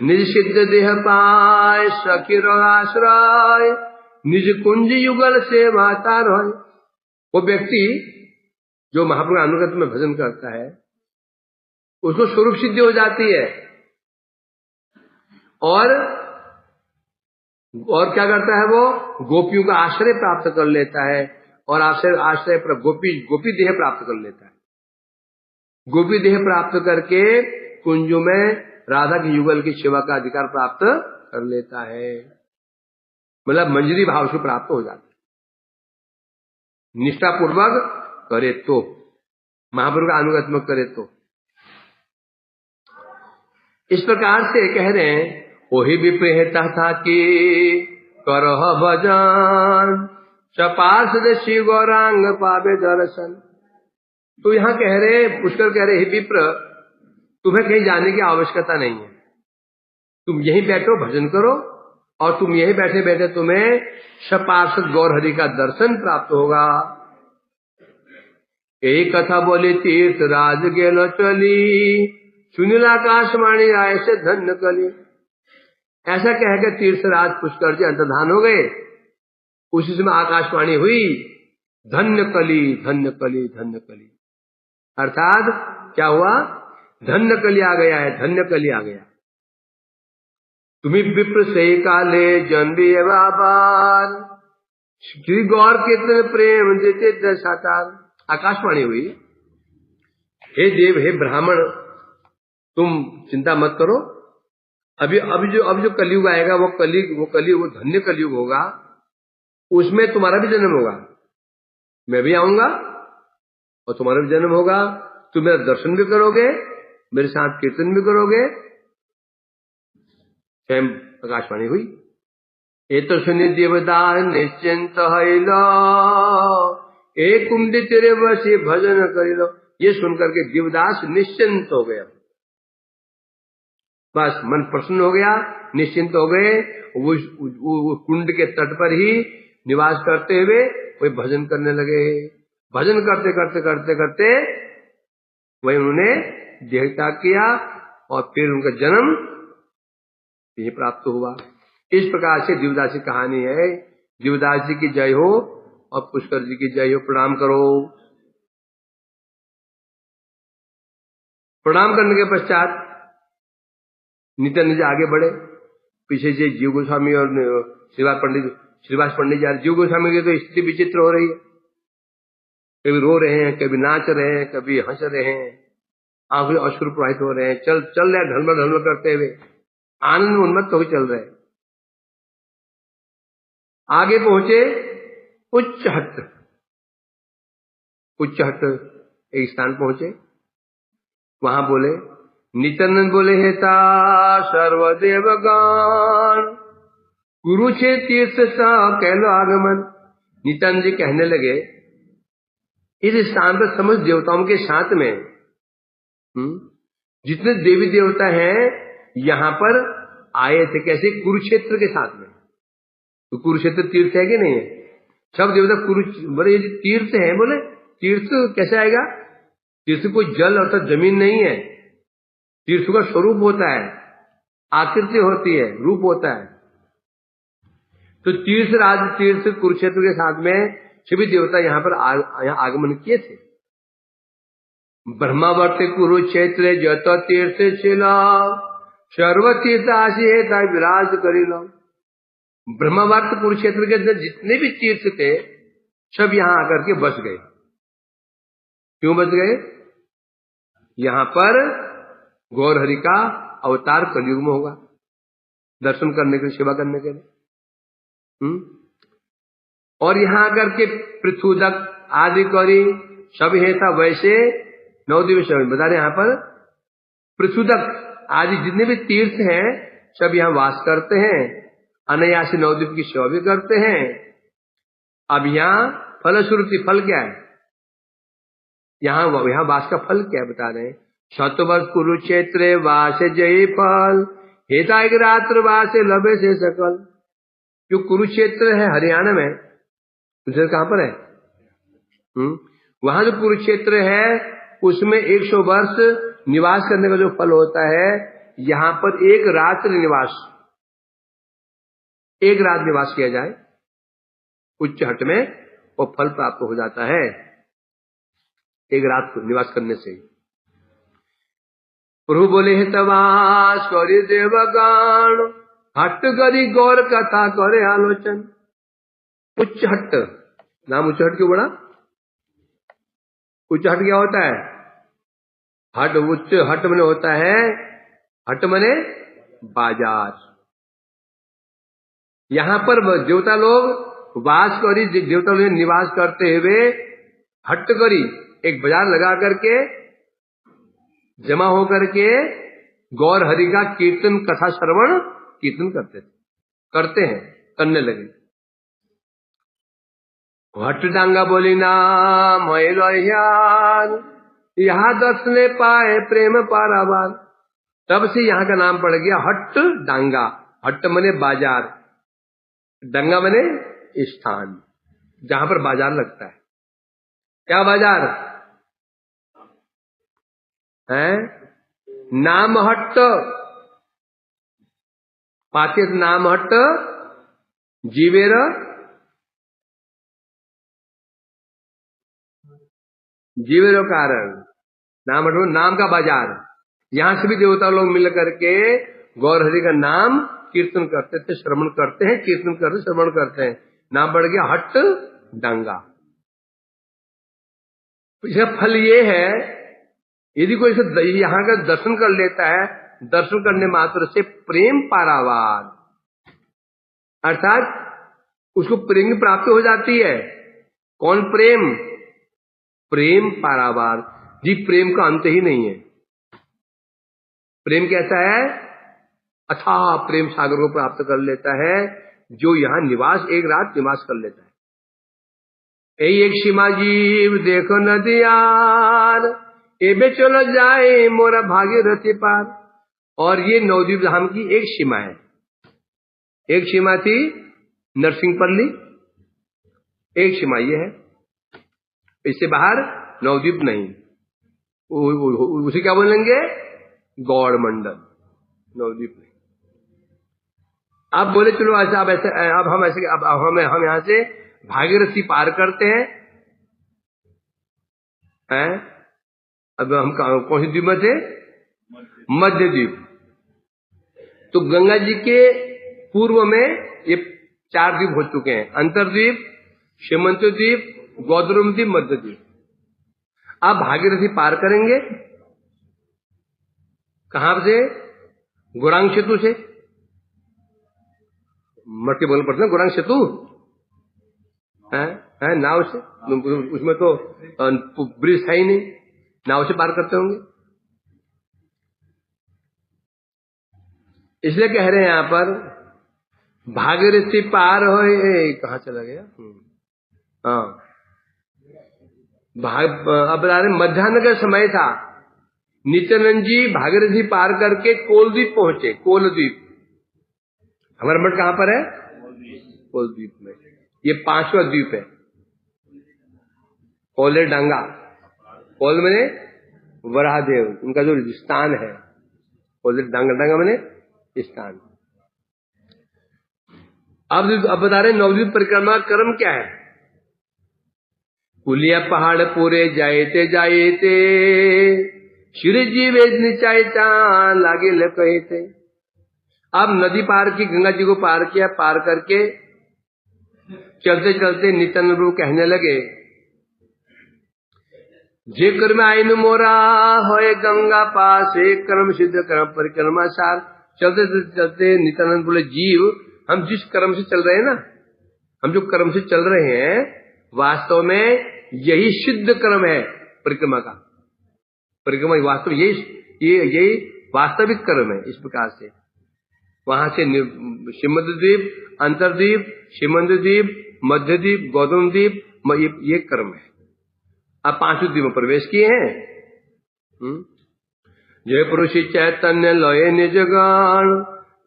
निज सिद्ध देह पाय सखीर आश्रय, निज कुंज युगल सेवा तार है। वो व्यक्ति जो महाप्रभु अनुगत में भजन करता है, उसको स्वरूप सिद्धि हो जाती है। और क्या करता है? वो गोपियों का आश्रय प्राप्त कर लेता है, और आश्रय पर गोपी देह प्राप्त कर लेता है। गोपी देह प्राप्त करके कुंजों में राधा की युगल की सेवा का अधिकार प्राप्त कर लेता है। मतलब मंजरी भाव से प्राप्त हो जाता है, निष्ठा पूर्वक करे तो, महाप्रभु का अनुगत में करे तो। इस प्रकार से कह रहे हैं, वही विप्रेता था कि करह भजन, सपार्षद श्री गौरांग पावे दर्शन। तो यहाँ कह रहे, पुष्कर कह रहे, हे विप्र, तुम्हें कहीं जाने की आवश्यकता नहीं है, तुम यहीं बैठो भजन करो, और तुम यहीं बैठे बैठे तुम्हें सपार्षद गौर हरि का दर्शन प्राप्त होगा। यही कथा बोली तीर्थ राज गेलो चली, सुनील आकाशवाणी आय से धन्य कली। ऐसा कहकर तीर्थराज पुष्कर जी अंतर्धान हो गए। उसी समय आकाशवाणी हुई, धन्य कली धन्य कली धन्य कली। अर्थात क्या हुआ, धन्य कली आ गया है, धन्य कली आ गया। तुम्हें विप्र से काले जन्मी बाबार, श्री गौर के प्रेम देते दशाकार। आकाशवाणी हुई, हे देव हे ब्राह्मण, तुम चिंता मत करो, अभी जो कलयुग आएगा वो धन्य कलयुग होगा, उसमें तुम्हारा भी जन्म होगा, मैं भी आऊंगा और तुम्हारा भी जन्म होगा। तुम मेरा दर्शन भी करोगे, मेरे साथ कीर्तन भी करोगे। स्वयं आकाशवाणी हुई, ये तो सुनी देवदास निश्चिंत हईलो, एक कुंडी तेरे बसे भजन कर लो। ये सुनकर के देवदास निश्चिंत हो गया, बस मन प्रसन्न हो गया, निश्चिंत हो गए। वो कुंड के तट पर ही निवास करते हुए वे भजन करने लगे। भजन करते करते करते करते वही उन्होंने देह त्याग किया और फिर उनका जन्म ये प्राप्त हुआ। इस प्रकार से देवदास की कहानी है। देवदास जी की जय हो और पुष्कर जी की जय हो। प्रणाम करो। प्रणाम करने के पश्चात नित्यानंद जी आगे बढ़े। पीछे से जीव गोस्वामी और श्रीवास पंडित जी। जीव गोस्वामी की तो स्थिति विचित्र हो रही है, कभी रो रहे हैं, कभी नाच रहे हैं, कभी हंस रहे हैं, आंखों अश्रु प्रवाहित हो रहे हैं, चल रहे ढलमल ढलमल करते हुए आनंद उन्मत्त होकर चल रहे। आगे पहुंचे उच्च हट एक स्थान पहुंचे। वहां बोले, नित्यानंद बोले, हेता सर्वदेवगण कुरुक्षेत्र तीर्थ सा कहलो आगमन। नित्यानंद जी कहने लगे, इस स्थान पर समस्त देवताओं के साथ में जितने देवी देवता हैं यहाँ पर आए थे। कैसे? कुरुक्षेत्र के साथ में। तो कुरुक्षेत्र तीर्थ है कि नहीं है? सब देवता बोले ये तीर्थ है। बोले तीर्थ कैसे आएगा? तीर्थ कोई जल अर्थात जमीन नहीं है। तीर्थ का स्वरूप होता है, आकृति होती है, रूप होता है। तो तीर्थ कुरुक्षेत्र के साथ में सभी देवता यहाँ पर यहाँ आगमन किए थे। ब्रह्मावर्त कुरुक्षेत्र जत तीर्थ शिला सर्व तीर्थ आशी है विराज करिलो। ब्रह्मावर्त कुरुक्षेत्र के अंदर जितने भी तीर्थ थे सब यहाँ आकर के बस गए। क्यों बस गए? यहाँ पर गौर हरि का अवतार कलयुग में होगा, दर्शन करने के लिए, सेवा करने के लिए। और यहाँ आकर के पृथुदक आदि करी सब है था। वैसे 9 दिवस बता रहे यहाँ पर पृथुदक आदि जितने भी तीर्थ हैं सब यहाँ वास करते हैं, अनायासी 9 दिवस की सेवा भी करते हैं। अब यहाँ फलश्रुति, फल क्या है? यहाँ वास का फल क्या है बता रहे हैं। शतवर्ष कुरुक्षेत्र वास जय फल हेता एक रात्र वास लभे से सकल। जो कुरुक्षेत्र है हरियाणा में, कुरुक्षेत्र कहाँ पर है? वहां जो कुरुक्षेत्र है उसमें 100 वर्ष निवास करने का जो फल होता है, यहाँ पर एक रात निवास किया जाए उच्च हट में, वो फल प्राप्त हो जाता है एक रात निवास करने से। प्रभु बोले है तवास करी देवगण हट करी गौर कथा करे आलोचन। उच्च हट नाम उच्च हट क्यों बड़ा? उच्च हट क्या होता है? हट, उच्च हट मने होता है, हट मने बाजार। यहाँ पर देवता लोग वास करी, देवता लोग निवास करते हुए हट करी एक बाजार लगा करके जमा होकर के गौर हरि का कीर्तन कथा श्रवण कीर्तन करते हैं, करने लगे। हट डांगा बोली नाम यहाँ दर्शने पाए प्रेम पारावार। तब से यहाँ का नाम पड़ गया हट्ट डांगा। हट्ट मने बाजार, डंगा मने स्थान, जहां पर बाजार लगता है। क्या बाजार है? नाम हट्ट पातित, नाम हट्ट जीवेर जीवेरो कारण। नाम हट्ट नाम का बाजार। यहां से भी देवता लोग मिल करके गौर हरि का नाम कीर्तन करते थे, श्रवण करते हैं, कीर्तन करते श्रवण करते हैं। नाम बढ़ गया हट्ट डांगा। इसका फल ये है, यदि कोई यहाँ का दर्शन कर लेता है, दर्शन करने मात्र से प्रेम पारावार, अर्थात उसको प्रेम की प्राप्ति हो जाती है। कौन प्रेम? प्रेम पारावार जी, प्रेम का अंत ही नहीं है। प्रेम कैसा है? अथाह प्रेम सागर को प्राप्त कर लेता है, जो यहां निवास एक रात निवास कर लेता है। एक सीमा जीव देखो नदियार, एबे चलो जाए मोरा भागीरथी पार। और ये नवद्वीप धाम की एक सीमा है। एक सीमा थी नरसिंहपल्ली, एक सीमा ये है, इससे बाहर नवद्वीप नहीं। उसे क्या बोलेंगे? गौड़ मंडल, नवद्वीप नहीं। आप बोले चलो ऐसा, अब ऐसे, अब हम ऐसे, अब हम यहां से भागीरथी पार करते हैं, अब हम कौन सी द्वीप में थे? मध्य द्वीप। तो गंगा जी के पूर्व में ये 4 द्वीप हो चुके हैं, अंतरद्वीप, शेमंत द्वीप, गौतम द्वीप, मध्य द्वीप। आप भागीरथी पार करेंगे कहां से? गुरांग सेतु से। मर के बोलना पड़ता है गुरांग सेतु है नाव से, उसमें तो ब्रिज है ही नहीं, नाव से पार करते होंगे। इसलिए कह रहे हैं यहां पर भागीरथी पार हो। कहां चला गया? हाँ, अब मध्याह्न का समय था। नित्यानंद जी भागीरथी पार करके कोलद्वीप पहुंचे। कोलद्वीप हमारा मठ कहां पर है? कोलद्वीप में। ये 5वां द्वीप है। कोले डांगा, कोल में वराहदेव, उनका जो स्थान है, कोले डांगा, डांगा मैंने स्थान। अब बता रहे नवद्वीप परिक्रमा क्रम क्या है। कुलिया पहाड़ पूरे जाएते जाएते, श्री जी वे निचाए चांद लागे लगे थे। अब नदी पार की, गंगा जी को पार किया, पार करके चलते चलते नित्यानंद प्रभु कहने लगे, जे कर्म आइन मोरा होए गंगा पास, एक कर्म सिद्ध कर्म परिक्रमा सार। चलते चलते नित्यानंद बोले, जीव हम जिस कर्म से चल रहे हैं ना, हम जो कर्म से चल रहे हैं, वास्तव में यही सिद्ध कर्म है परिक्रमा का। परिक्रमा वास्तव यही वास्तविक कर्म है। इस प्रकार से वहां से सिमंद द्वीप, अंतरद्वीप, सिमंद द्वीप, मध्य द्वीप, गौतम द्वीप, ये कर्म है। अब 5 द्वीप में प्रवेश किए हैं। जय पुरुष चैतन्य लय निज गण,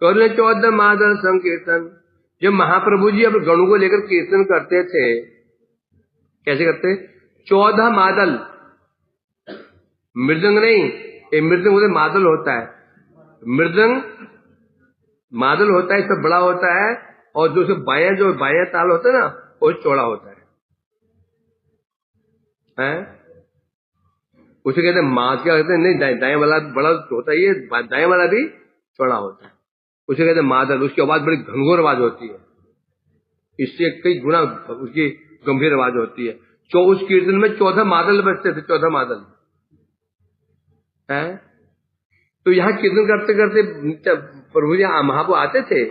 कर 14 मादल संकीर्तन। जब महाप्रभु जी अब गणों को लेकर कीर्तन करते थे, कैसे करते? 14 मादल, मृदंग नहीं, ये मृदंग उधर मादल होता है। मृदंग मादल होता है, इससे बड़ा होता है, और जो बाया ताल होता है ना, वो चौड़ा होता है। उसे कहते हैं माद, क्या कहते हैं? नहीं, दाएं वाला बड़ा होता है, ये दाएं वाला भी चौड़ा होता है। उसे कहते हैं मादल। उसकी आवाज बड़ी घनघोर आवाज होती है, इससे कई गुना उसकी गंभीर आवाज होती है। उस कीर्तन में 14 मादल बजते थे, 14 मादल है। तो यहाँ कीर्तन करते करते प्रभु जी महाप्रभु आते थे।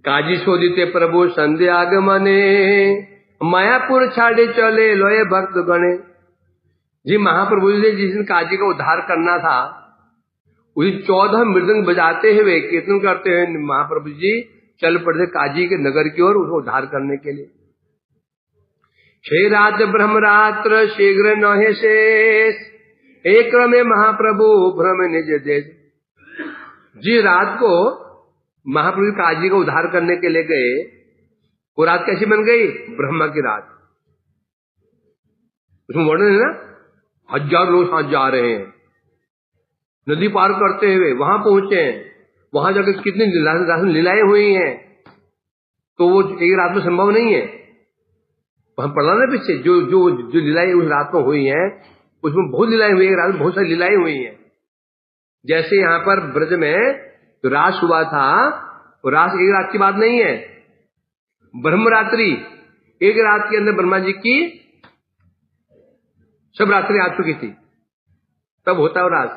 काजी शोधिते प्रभु संध्या आगमने, मायापुर छाड़े चले लोए भक्त गणे। जी महाप्रभु जी ने जिस दिन काजी का उद्धार करना था, उसी 14 मृदंग बजाते हुए कीर्तन करते हुए महाप्रभु जी चल पड़े काजी के नगर की ओर, उसको उद्धार करने के लिए। छे रात ब्रह्मरात्र शीघ्र नहे शेष, एक क्रमे महाप्रभु भ्रम निज देश। जी रात को महाप्रभु काजी का उद्धार करने के लिए गए, वो रात कैसी बन गई? ब्रह्मा की रात। उसमें वर्णन है ना, 1000 लोग साथ जा रहे हैं, नदी पार करते हुए वहां पहुंचे हैं, वहां जाकर कितनी लीलाएं हुई हैं, तो वो एक रात में संभव नहीं है। हम पढ़ा ना पीछे, जो जो जो लीलाएं उस रात में हुई हैं, उसमें बहुत लीलाएं हुई, एक रात में बहुत सारी लीलाएं हुई हैं। जैसे यहाँ पर ब्रज में जो रास हुआ था, वो रास एक रात की बात नहीं है, ब्रह्मरात्रि, एक रात के अंदर ब्रह्मा जी की सब रात्रि आ चुकी थी, तब होता है रास।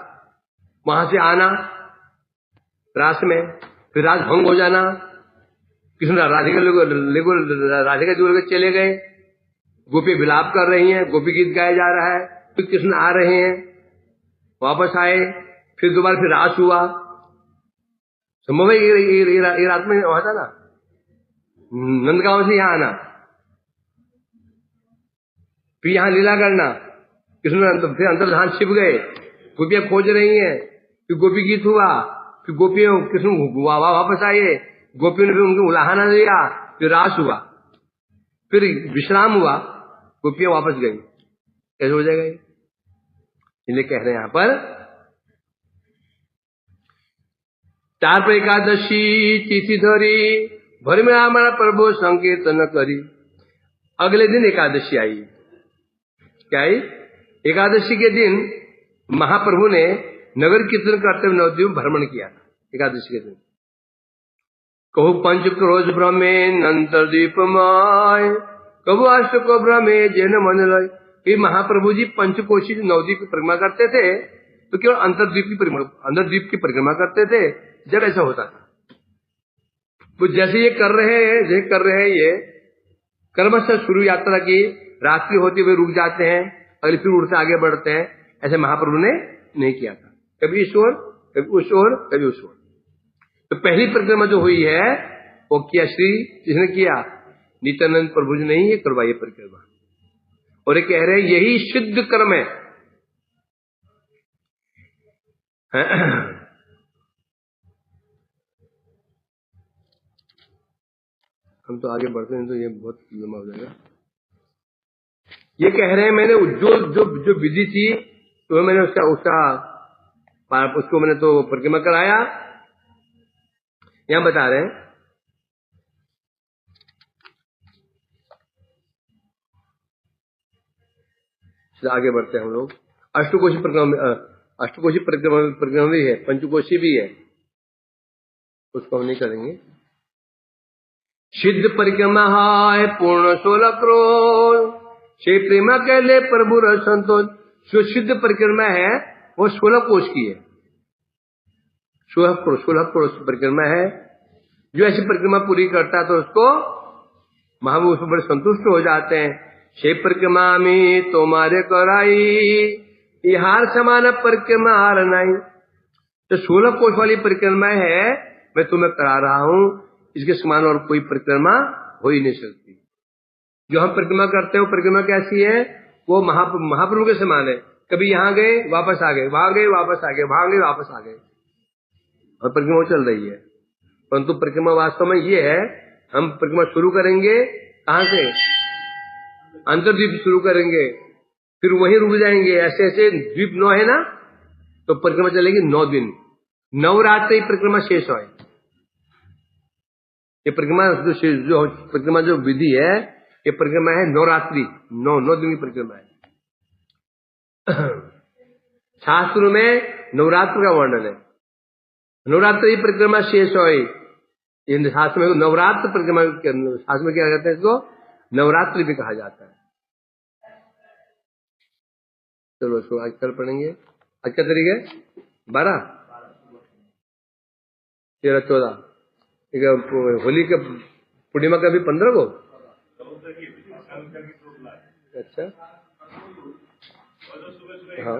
वहां से आना रास में, फिर रास भंग हो जाना, कृष्ण राधिका दूर चले गए, गोपी विलाप कर रही हैं, गोपी गीत गाया जा रहा है, फिर कृष्ण आ रहे हैं, वापस आए, फिर दोबारा फिर रास हुआ। संभव है ये रात में हुआ था ना, नंदगांव से यहां आना, फिर यहां लीला करना, कृष्ण फिर अंतर्धान छिप गए, गोपियां खोज रही हैं, फिर गोपी गीत हुआ, फिर गोपियों कृष्ण वापस आए, गोपियों ने फिर उनको उलाहना दिया, फिर रास हुआ, फिर विश्राम हुआ, गोपियां वापस गई। कैसे हो जाएगा ये? इसलिए कह रहे हैं यहां पर 4 पर एकादशी तिथि धरी, भर में हमारा प्रभु संकीर्तन करी। अगले दिन एकादशी आई। क्या आई? एकादशी के दिन महाप्रभु ने नगर कीर्तन करते हुए नवद्वीप भ्रमण किया था। एकादशी के दिन कहु पंच क्रोध भ्रमे नंतर दीपमय, कबू अष्ट को भ्रमे जैन मन लय। ये महाप्रभु जी पंचकोशी नवद्वीप की परिक्रमा करते थे, तो केवल अंतर्द्वीप की परिक्रमा करते थे जब ऐसा होता था। तो जैसे ये कर रहे हैं ये कर्म से शुरू यात्रा की, रात्रि होते हुए रुक जाते हैं, अगले फिर उड़ते आगे बढ़ते हैं, ऐसे महाप्रभु ने नहीं किया था। कभी इस ओर, कभी उस ओर, कभी उस ओर। तो पहली परिक्रमा जो हुई है वो किया श्री जिसने किया, नित्यानंद प्रभु जी नहीं, ये करवाइए परिक्रमा। और ये कह रहे हैं यही सिद्ध कर्म है। हम तो आगे बढ़ते हैं तो ये बहुत लंबा हो जाएगा। ये कह रहे हैं मैंने जो विधि थी तो मैंने उसको मैंने तो परिक्रमा कराया। यहां बता रहे हैं आगे बढ़ते हैं हम लोग। अष्टकोशी परिक्रमा भी है, पंचकोशी भी है, उसको हम नहीं करेंगे। सिद्ध परिक्रमा है पूर्ण 16 करोड़, श्री प्रेमा के लिए प्रभु रस संतोष। जो सिद्ध परिक्रमा है वो 16 कोश की है, 16 करोड़ परिक्रमा है। जो ऐसी परिक्रमा पूरी करता है तो उसको महाप्रभु उसमें बड़े संतुष्ट हो जाते हैं। शे परिक्रमा में तुम्हारे कराई, हार समान परिक्रमा हार नहीं। तो 16 कोश वाली परिक्रमा है, मैं तुम्हें करा रहा हूं, इसके समान और कोई परिक्रमा हो ही नहीं सकती। जो हम परिक्रमा करते हैं वो परिक्रमा कैसी है? वो महाप्रभु के समान है। कभी यहां गए वापस आ गए, वहां गए वापस आ गए, वहां गए वापस आ गए, और परिक्रमा चल रही है। परंतु परिक्रमा वास्तव में ये है, हम परिक्रमा शुरू करेंगे कहां से? अंतर्द्वीप शुरू करेंगे, फिर वहीं रुक जाएंगे। ऐसे ऐसे द्वीप 9 है ना, तो परिक्रमा चलेगी 9 दिन, नवरात्रि परिक्रमा शेष है। ये परिक्रमा जो विधि है, ये परिक्रमा है नवरात्रि, 9 दिन की परिक्रमा है। शास्त्रों में नवरात्र का वर्णन है, नवरात्रि परिक्रमा शेष है। शास्त्र में नवरात्र परिक्रमा, शास्त्र में क्या कहते हैं इसको? नवरात्रि भी कहा जाता है। चलो इसको आज कल पढ़ेंगे। आज क्या तारीख है? 12, 13, 14। होली का पूर्णिमा का भी 15 को। अच्छा हाँ,